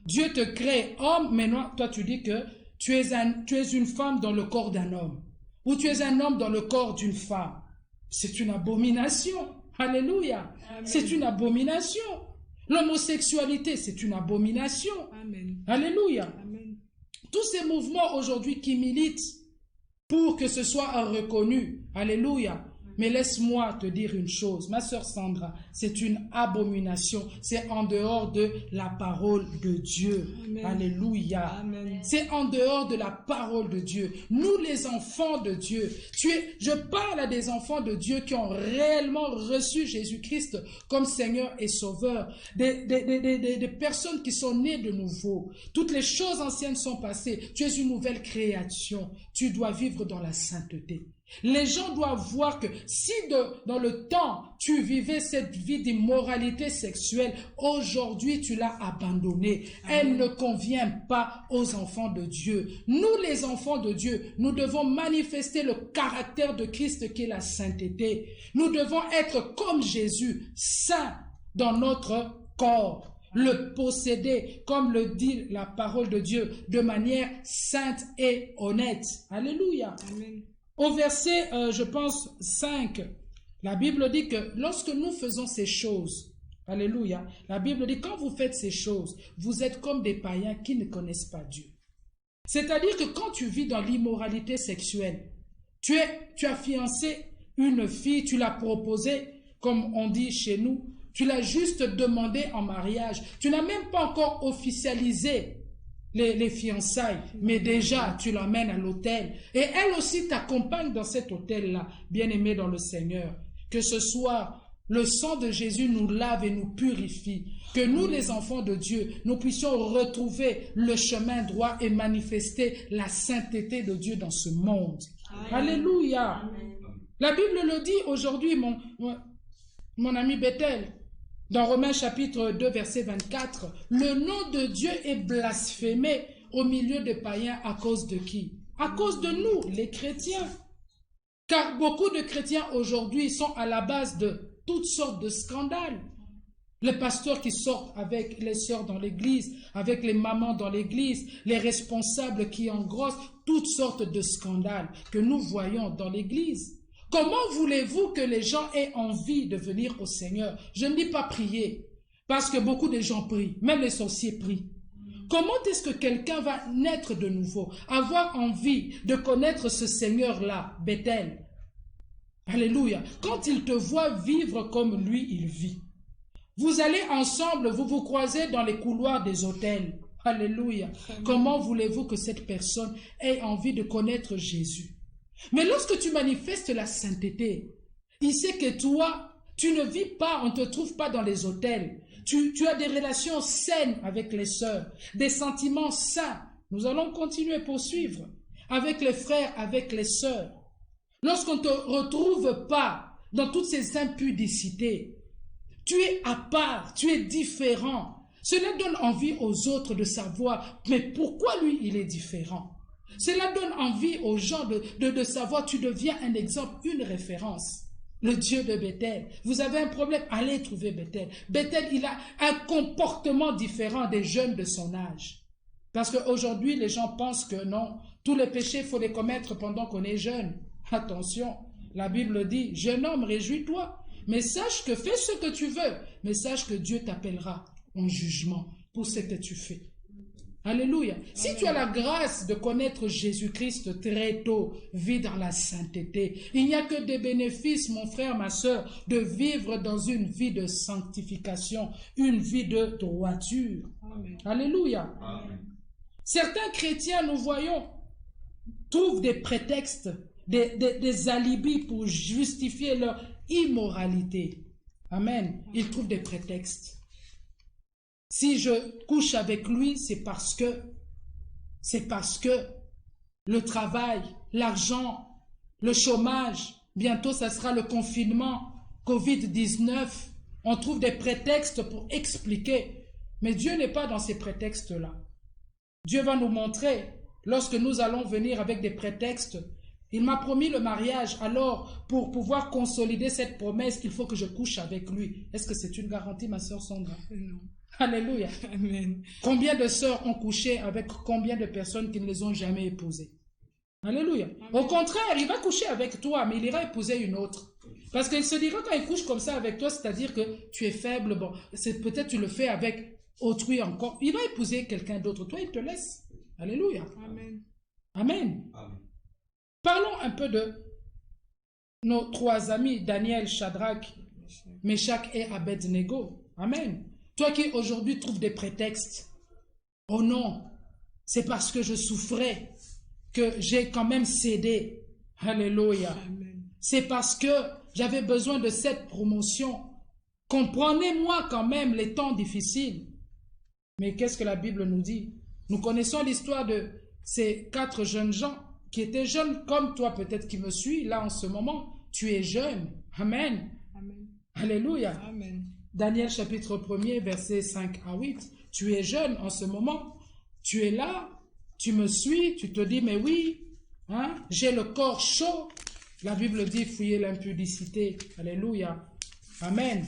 Dieu te crée homme, maintenant toi tu dis que tu es une femme dans le corps d'un homme. Ou tu es un homme dans le corps d'une femme. C'est une abomination. Alléluia. C'est une abomination. L'homosexualité, c'est une abomination. Amen. Alléluia. Amen. Tous ces mouvements aujourd'hui qui militent pour que ce soit reconnu. Alléluia. Mais laisse-moi te dire une chose, ma sœur Sandra, c'est une abomination, c'est en dehors de la parole de Dieu. Amen. Alléluia. Amen. C'est en dehors de la parole de Dieu. Nous les enfants de Dieu, je parle à des enfants de Dieu qui ont réellement reçu Jésus-Christ comme Seigneur et Sauveur, des personnes qui sont nées de nouveau. Toutes les choses anciennes sont passées, tu es une nouvelle création, tu dois vivre dans la sainteté. Les gens doivent voir que si dans le temps, tu vivais cette vie d'immoralité sexuelle, aujourd'hui tu l'as abandonnée. Elle ne convient pas aux enfants de Dieu. Nous, les enfants de Dieu, nous devons manifester le caractère de Christ qui est la sainteté. Nous devons être comme Jésus, saint dans notre corps. Le posséder, comme le dit la parole de Dieu, de manière sainte et honnête. Alléluia. Amen. Au verset, je pense, 5, la Bible dit que lorsque nous faisons ces choses, alléluia, la Bible dit quand vous faites ces choses, vous êtes comme des païens qui ne connaissent pas Dieu. C'est-à-dire que quand tu vis dans l'immoralité sexuelle, tu as fiancé une fille, tu l'as proposée, comme on dit chez nous, tu l'as juste demandé en mariage, tu n'as même pas encore officialisé les fiançailles, mais déjà tu l'emmènes à l'autel et elle aussi t'accompagne dans cet autel-là, bien-aimé dans le Seigneur. Que ce soit le sang de Jésus nous lave et nous purifie, que nous les enfants de Dieu, nous puissions retrouver le chemin droit et manifester la sainteté de Dieu dans ce monde. Amen. Alléluia. Amen. La Bible le dit aujourd'hui, mon ami Bethel. Dans Romains chapitre 2, verset 24, le nom de Dieu est blasphémé au milieu des païens à cause de qui? À cause de nous, les chrétiens. Car beaucoup de chrétiens aujourd'hui sont à la base de toutes sortes de scandales. Les pasteurs qui sortent avec les sœurs dans l'église, avec les mamans dans l'église, les responsables qui engrossent, toutes sortes de scandales que nous voyons dans l'église. Comment voulez-vous que les gens aient envie de venir au Seigneur? Je ne dis pas prier, parce que beaucoup de gens prient, même les sorciers prient. Comment est-ce que quelqu'un va naître de nouveau, avoir envie de connaître ce Seigneur-là, Bethel? Alléluia. Quand il te voit vivre comme lui, il vit. Vous allez ensemble, vous vous croisez dans les couloirs des hôtels. Alléluia. Comment voulez-vous que cette personne ait envie de connaître Jésus? Mais lorsque tu manifestes la sainteté, il sait que toi, tu ne vis pas, on ne te trouve pas dans les hôtels. Tu as des relations saines avec les sœurs, des sentiments sains. Nous allons continuer à poursuivre avec les frères, avec les sœurs. Lorsqu'on ne te retrouve pas dans toutes ces impudicités, tu es à part, tu es différent. Cela donne envie aux autres de savoir, mais pourquoi lui, il est différent? Cela donne envie aux gens de savoir, tu deviens un exemple, une référence. Le Dieu de Bethel. Vous avez un problème, allez trouver Bethel. Bethel, il a un comportement différent des jeunes de son âge. Parce qu'aujourd'hui, les gens pensent que non, tous les péchés, il faut les commettre pendant qu'on est jeune. Attention, la Bible dit, jeune homme, réjouis-toi, mais sache que fais ce que tu veux, mais sache que Dieu t'appellera en jugement pour ce que tu fais. Alléluia. Si tu as la grâce de connaître Jésus-Christ très tôt, vis dans la sainteté. Il n'y a que des bénéfices, mon frère, ma soeur, de vivre dans une vie de sanctification, une vie de droiture. Amen. Alléluia. Amen. Certains chrétiens, nous voyons, trouvent des prétextes, des alibis pour justifier leur immoralité. Amen. Ils trouvent des prétextes. Si je couche avec lui, c'est parce que le travail, l'argent, le chômage, bientôt ça sera le confinement, Covid-19, on trouve des prétextes pour expliquer. Mais Dieu n'est pas dans ces prétextes-là. Dieu va nous montrer, lorsque nous allons venir avec des prétextes, il m'a promis le mariage, alors pour pouvoir consolider cette promesse, il faut que je couche avec lui. Est-ce que c'est une garantie, ma sœur Sandra? Non. Alléluia. Amen. Combien de sœurs ont couché avec combien de personnes qui ne les ont jamais épousées? Alléluia. Amen. Au contraire, il va coucher avec toi, mais il ira épouser une autre. Parce qu'il se dira quand il couche comme ça avec toi, c'est-à-dire que tu es faible, bon, c'est peut-être tu le fais avec autrui encore. Il va épouser quelqu'un d'autre. Toi, il te laisse. Alléluia. Amen. Amen. Amen. Parlons un peu de nos trois amis, Daniel, Shadrach, Meshach et Abednego. Amen. Toi qui aujourd'hui trouves des prétextes. Oh non, c'est parce que je souffrais que j'ai quand même cédé. Alléluia. C'est parce que j'avais besoin de cette promotion. Comprenez-moi quand même les temps difficiles. Mais qu'est-ce que la Bible nous dit? Nous connaissons l'histoire de ces 4 jeunes gens qui étaient jeunes comme toi peut-être qui me suis là en ce moment. Tu es jeune. Amen. Amen. Alléluia. Amen. Daniel chapitre 1er, versets 5 à 8. Tu es jeune en ce moment, tu es là, tu me suis, tu te dis, mais oui, hein, j'ai le corps chaud. La Bible dit, fuyez l'impudicité. Alléluia. Amen. Amen.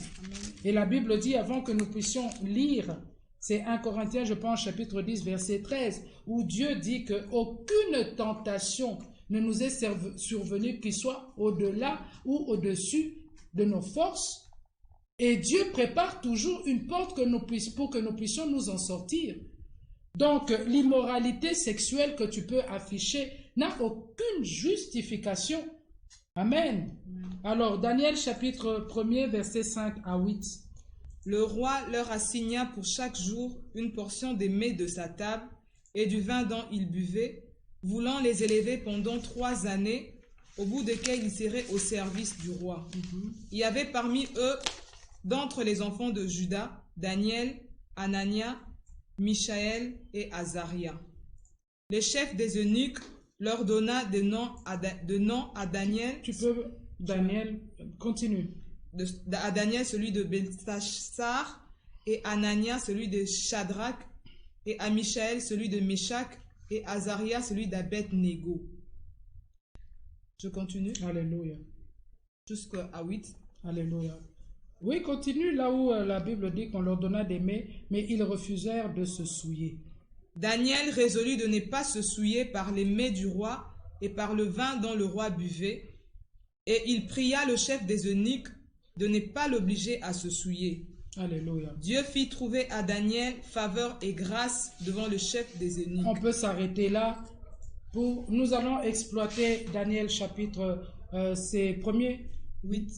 Et la Bible dit, avant que nous puissions lire, c'est 1 Corinthiens, je pense, chapitre 10, verset 13, où Dieu dit qu'aucune tentation ne nous est survenue qui soit au-delà ou au-dessus de nos forces. Et Dieu prépare toujours une porte pour que nous puissions nous en sortir. Donc, l'immoralité sexuelle que tu peux afficher n'a aucune justification. Amen. Alors, Daniel chapitre 1er, versets 5 à 8. Le roi leur assigna pour chaque jour une portion des mets de sa table et du vin dont ils buvaient, voulant les élever pendant 3 années, au bout desquelles ils seraient au service du roi. Il y avait parmi eux, d'entre les enfants de Juda, Daniel, Anania, Michaël et Azaria. Le chef des eunuques leur donna des noms à Daniel. Tu peux, Daniel, continue. À Daniel, celui de Belteshazzar, et Anania, celui de Shadrach, et à Michaël, celui de Meshach, et Azaria, celui d'Abednego. Je continue. Alléluia. Jusqu'à 8. Alléluia. Oui, continue là où la Bible dit qu'on leur donna des mets, mais ils refusèrent de se souiller. Daniel résolut de ne pas se souiller par les mets du roi et par le vin dont le roi buvait, et il pria le chef des eunuques de ne pas l'obliger à se souiller. Alléluia. Dieu fit trouver à Daniel faveur et grâce devant le chef des eunuques. On peut s'arrêter là. Nous allons exploiter Daniel chapitre ses premiers 8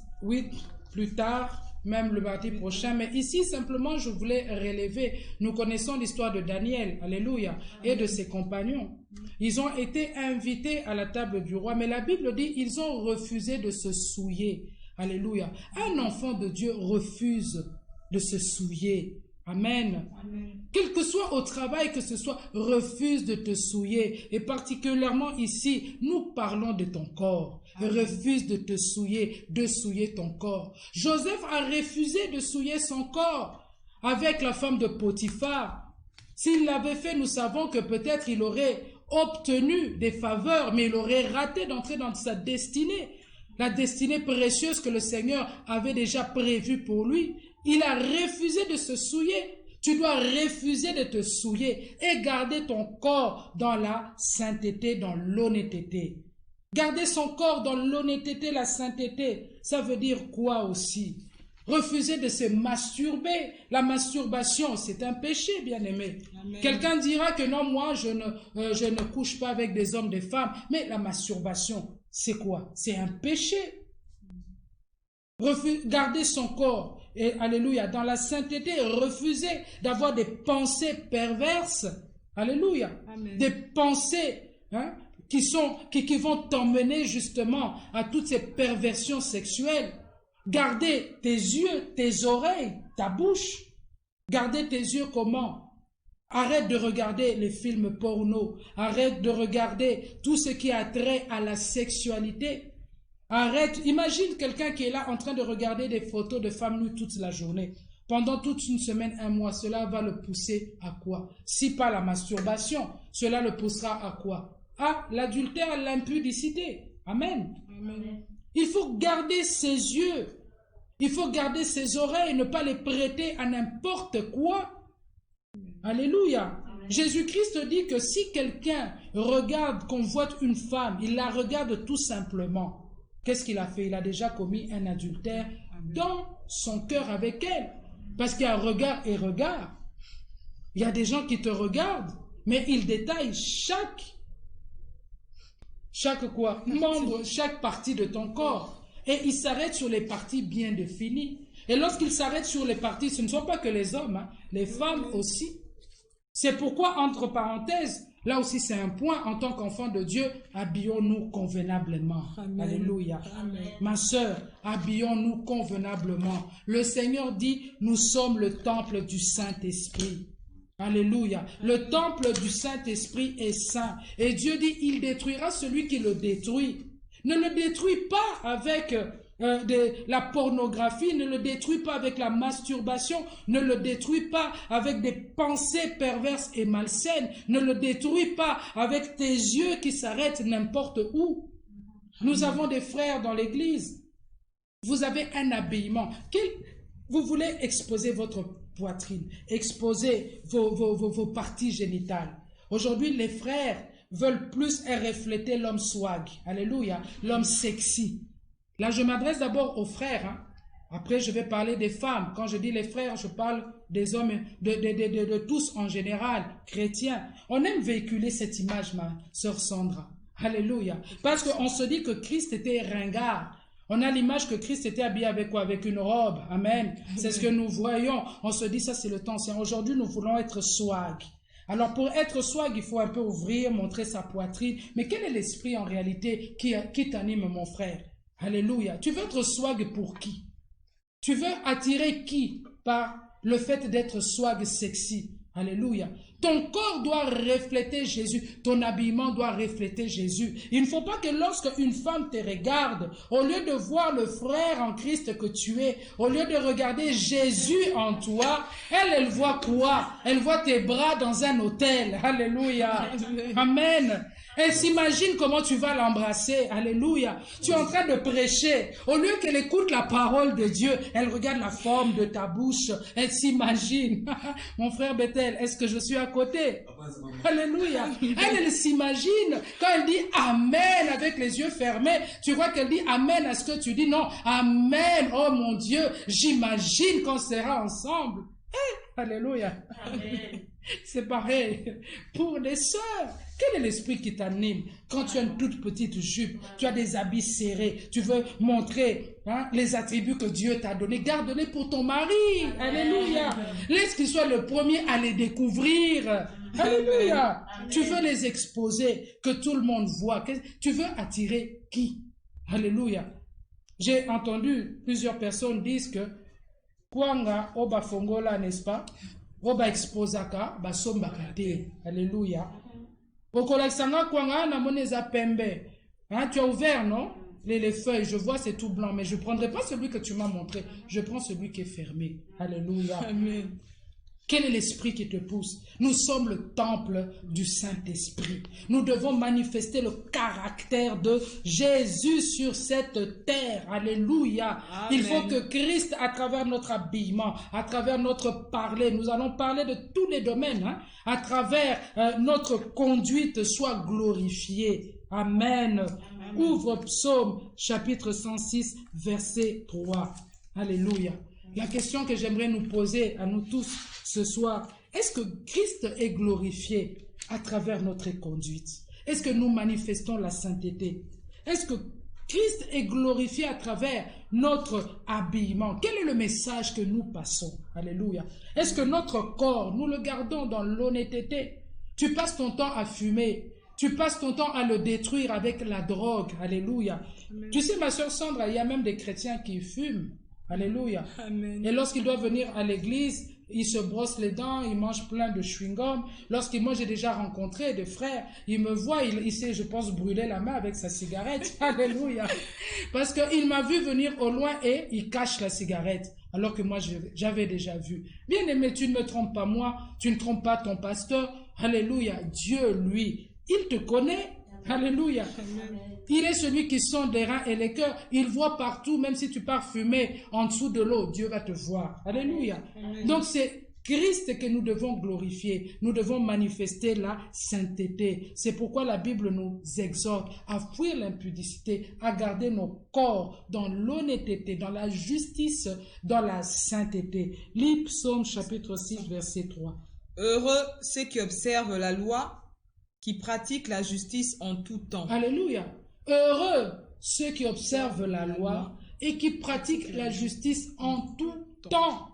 plus tard, même le mardi prochain. Mais ici, simplement, je voulais relever. Nous connaissons l'histoire de Daniel, alléluia, et de ses compagnons. Ils ont été invités à la table du roi, mais la Bible dit ils ont refusé de se souiller. Alléluia. Un enfant de Dieu refuse de se souiller. Amen. Amen. Quel que soit au travail, que ce soit, refuse de te souiller. Et particulièrement ici, nous parlons de ton corps. Amen. Refuse de te souiller, de souiller ton corps. Joseph a refusé de souiller son corps avec la femme de Potiphar. S'il l'avait fait, nous savons que peut-être il aurait obtenu des faveurs, mais il aurait raté d'entrer dans sa destinée. La destinée précieuse que le Seigneur avait déjà prévue pour lui. Il a refusé de se souiller. Tu dois refuser de te souiller et garder ton corps dans la sainteté, dans l'honnêteté. Garder son corps dans l'honnêteté, la sainteté, ça veut dire quoi aussi? Refuser de se masturber. La masturbation, c'est un péché, bien-aimé. Quelqu'un dira que non, moi, je ne couche pas avec des hommes, des femmes. Mais la masturbation, c'est quoi? C'est un péché. Garder son corps, et alléluia, dans la sainteté, refuser d'avoir des pensées perverses. Alléluia. Amen. Des pensées qui vont t'emmener justement à toutes ces perversions sexuelles. Garder tes yeux, tes oreilles, ta bouche. Garder tes yeux comment? Arrête de regarder les films porno. Arrête de regarder tout ce qui a trait à la sexualité. Arrête. Imagine quelqu'un qui est là en train de regarder des photos de femmes nues toute la journée. Pendant toute une semaine, un mois, cela va le pousser à quoi? Si pas la masturbation, cela le poussera à quoi? À l'adultère, à l'impudicité. Amen. Amen. Il faut garder ses yeux, il faut garder ses oreilles, ne pas les prêter à n'importe quoi. Alléluia. Jésus-Christ dit que si quelqu'un regarde, convoite une femme, il la regarde tout simplement. Qu'est-ce qu'il a fait? Il a déjà commis un adultère dans son cœur avec elle. Parce qu'il y a regard et regard. Il y a des gens qui te regardent, mais ils détaillent chaque quoi? Membre, chaque partie de ton corps. Et ils s'arrêtent sur les parties bien définies. Et lorsqu'ils s'arrêtent sur les parties, ce ne sont pas que les hommes, les femmes aussi. C'est pourquoi, entre parenthèses, là aussi c'est un point, en tant qu'enfant de Dieu, habillons-nous convenablement. Amen. Alléluia. Amen. Ma sœur, habillons-nous convenablement. Le Seigneur dit, nous sommes le temple du Saint-Esprit. Alléluia. Le temple du Saint-Esprit est saint. Et Dieu dit, il détruira celui qui le détruit. Ne le détruis pas avec la pornographie, ne le détruis pas avec la masturbation, ne le détruis pas avec des pensées perverses et malsaines, ne le détruis pas avec tes yeux qui s'arrêtent n'importe où. Nous avons des frères dans l'église. Vous avez un habillement. Vous voulez exposer votre poitrine, exposer vos parties génitales. Aujourd'hui, les frères veulent plus refléter l'homme swag. Alléluia. L'homme sexy. Là, je m'adresse d'abord aux frères. Après, je vais parler des femmes. Quand je dis les frères, je parle des hommes, de tous en général, chrétiens. On aime véhiculer cette image, ma sœur Sandra. Alléluia. Parce qu'on se dit que Christ était ringard. On a l'image que Christ était habillé avec quoi? Avec une robe. Amen. C'est ce que nous voyons. On se dit, ça c'est le temps ancien. Aujourd'hui, nous voulons être swag. Alors pour être swag, il faut un peu ouvrir, montrer sa poitrine. Mais quel est l'esprit en réalité qui t'anime, mon frère? Alléluia. Tu veux être swag pour qui? Tu veux attirer qui par le fait d'être swag sexy? Alléluia. Ton corps doit refléter Jésus. Ton habillement doit refléter Jésus. Il ne faut pas que lorsque une femme te regarde, au lieu de voir le frère en Christ que tu es, au lieu de regarder Jésus en toi, elle voit quoi? Elle voit tes bras dans un hôtel. Alléluia. Amen. Elle s'imagine comment tu vas l'embrasser. Alléluia. Tu es en train de prêcher. Au lieu qu'elle écoute la parole de Dieu, elle regarde la forme de ta bouche. Elle s'imagine. Mon frère Bethel, est-ce que je suis à côté? Alléluia. Elle s'imagine. Quand elle dit Amen avec les yeux fermés, tu vois qu'elle dit Amen à ce que tu dis. Non, Amen. Oh mon Dieu, j'imagine qu'on sera ensemble. Alléluia. Amen. C'est pareil pour les sœurs. Quel est l'esprit qui t'anime? Quand tu as une toute petite jupe, tu as des habits serrés, tu veux montrer les attributs que Dieu t'a donnés, garde-les pour ton mari. Alléluia. Laisse qu'il soit le premier à les découvrir. Alléluia. Tu veux les exposer, que tout le monde voit. Tu veux attirer qui? Alléluia. J'ai entendu plusieurs personnes disent que Kwanga oba fongola, n'est-ce pas? Oba exposaka basombaka te. Alléluia. Okolakisanga kwanga na moneza pembe. Tu as ouvert, non? Les feuilles, je vois c'est tout blanc, mais je ne prendrai pas celui que tu m'as montré. Je prends celui qui est fermé. Alléluia. Amen. Quel est l'esprit qui te pousse? Nous sommes le temple du Saint-Esprit. Nous devons manifester le caractère de Jésus sur cette terre. Alléluia. Amen. Il faut que Christ, à travers notre habillement, à travers notre parler, nous allons parler de tous les domaines, hein, à travers notre conduite, soit glorifié. Amen. Amen. Ouvre Psaume chapitre 106, verset 3. Alléluia. La question que j'aimerais nous poser à nous tous ce soir, est-ce que Christ est glorifié à travers notre conduite? Est-ce que nous manifestons la sainteté? Est-ce que Christ est glorifié à travers notre habillement? Quel est le message que nous passons? Alléluia. Est-ce que notre corps, nous le gardons dans l'honnêteté? Tu passes ton temps à fumer. Tu passes ton temps à le détruire avec la drogue. Alléluia. Amen. Tu sais, ma soeur Sandra, il y a même des chrétiens qui fument. Alléluia. Amen. Et lorsqu'ils doivent venir à l'église, ils se brossent les dents, ils mangent plein de chewing-gum. Moi, j'ai déjà rencontré des frères, ils me voient, il sait, je pense, brûler la main avec sa cigarette. Alléluia. Parce qu'il m'a vu venir au loin et il cache la cigarette. Alors que moi, j'avais déjà vu. Bien-aimé, tu ne me trompes pas moi, tu ne trompes pas ton pasteur. Alléluia. Dieu, lui, il te connaît. Alléluia. Amen. Il est celui qui sonde les reins et les cœurs. Il voit partout, même si tu pars fumer en dessous de l'eau, Dieu va te voir. Alléluia. Amen. Donc c'est Christ que nous devons glorifier. Nous devons manifester la sainteté. C'est pourquoi la Bible nous exhorte à fuir l'impudicité, à garder nos corps dans l'honnêteté, dans la justice, dans la sainteté. Lis Psaume chapitre 6, verset 3. Heureux ceux qui observent la loi, qui pratiquent la justice en tout temps. Alléluia. Heureux ceux qui observent la loi et qui pratiquent la justice en tout temps.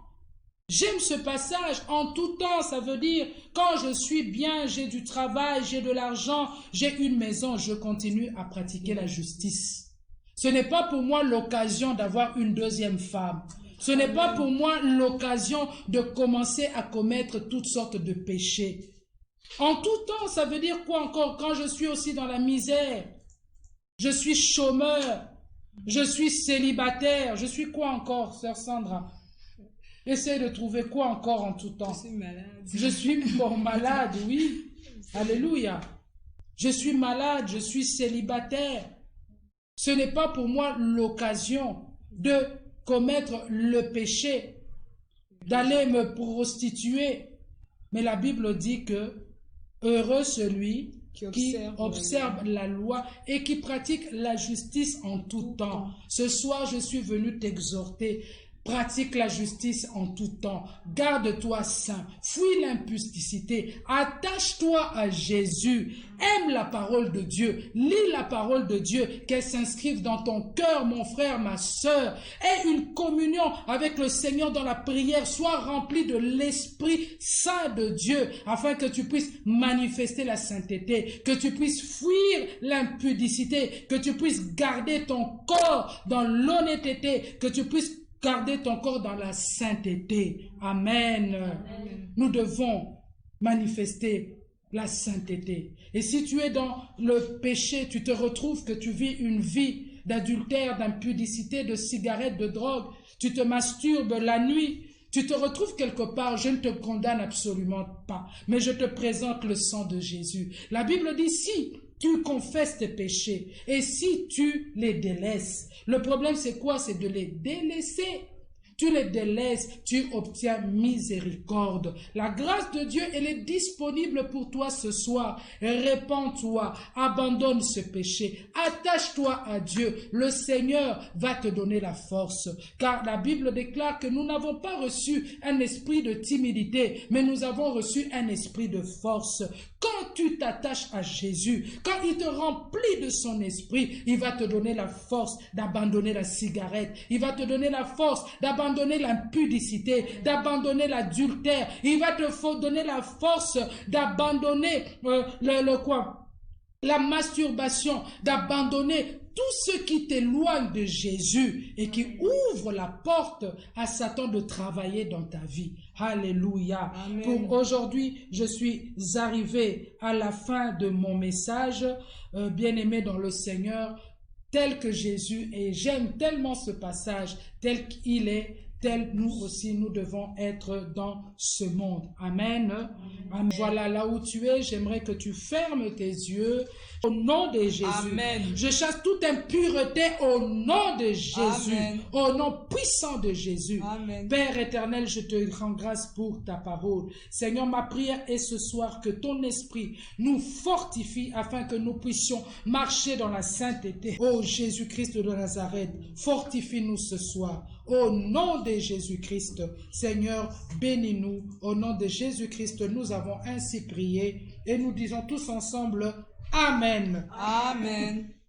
J'aime ce passage. En tout temps, ça veut dire quand je suis bien, j'ai du travail, j'ai de l'argent, j'ai une maison, je continue à pratiquer la justice. Ce n'est pas pour moi l'occasion d'avoir une deuxième femme. Ce n'est pas pour moi l'occasion de commencer à commettre toutes sortes de péchés. En tout temps, ça veut dire quoi encore? Quand je suis aussi dans la misère, je suis chômeur, je suis célibataire, je suis quoi encore, sœur Sandra? Essaye de trouver quoi encore en tout temps? Je suis malade. Je suis malade, oui. Alléluia. Je suis malade, je suis célibataire. Ce n'est pas pour moi l'occasion de commettre le péché, d'aller me prostituer. Mais la Bible dit que heureux celui qui observe la loi et qui pratique la justice en tout temps. Ce soir, je suis venu t'exhorter. Pratique la justice en tout temps. Garde-toi saint. Fuis l'impudicité. Attache-toi à Jésus. Aime la parole de Dieu. Lis la parole de Dieu. Qu'elle s'inscrive dans ton cœur, mon frère, ma sœur. Aie une communion avec le Seigneur dans la prière. Sois rempli de l'Esprit Saint de Dieu afin que tu puisses manifester la sainteté, que tu puisses fuir l'impudicité, que tu puisses garder ton corps dans l'honnêteté, que tu puisses garder ton corps dans la sainteté. Amen. Amen. Nous devons manifester la sainteté. Et si tu es dans le péché, tu te retrouves que tu vis une vie d'adultère, d'impudicité, de cigarette, de drogue, tu te masturbes la nuit, tu te retrouves quelque part, je ne te condamne absolument pas, mais je te présente le sang de Jésus. La Bible dit, si tu confesses tes péchés et si tu les délaisses, le problème c'est quoi? C'est de les délaisser. Tu les délaisses, tu obtiens miséricorde. La grâce de Dieu, elle est disponible pour toi ce soir. Répands-toi, abandonne ce péché, attache-toi à Dieu. Le Seigneur va te donner la force. Car la Bible déclare que nous n'avons pas reçu un esprit de timidité, mais nous avons reçu un esprit de force. Quand tu t'attaches à Jésus, quand il te remplit de son esprit, il va te donner la force d'abandonner la cigarette. Il va te donner la force d'abandonner l'impudicité, d'abandonner l'adultère. Il va te donner la force d'abandonner la masturbation, d'abandonner tout ce qui t'éloigne de Jésus et qui ouvre la porte à Satan de travailler dans ta vie. Alléluia. Amen. Pour aujourd'hui, je suis arrivé à la fin de mon message. Bien-aimé dans le Seigneur, tel que Jésus est. J'aime tellement ce passage, tel qu'il est, tels nous aussi, nous devons être dans ce monde. Amen. Amen. Voilà, là où tu es, j'aimerais que tu fermes tes yeux au nom de Jésus. Amen. Je chasse toute impureté au nom de Jésus. Amen. Au nom puissant de Jésus. Amen. Père éternel, je te rends grâce pour ta parole. Seigneur, ma prière est ce soir que ton esprit nous fortifie afin que nous puissions marcher dans la sainteté. Ô Jésus-Christ de Nazareth, fortifie-nous ce soir. Au nom de Jésus-Christ, Seigneur, bénis-nous. Au nom de Jésus-Christ, nous avons ainsi prié et nous disons tous ensemble Amen. Amen.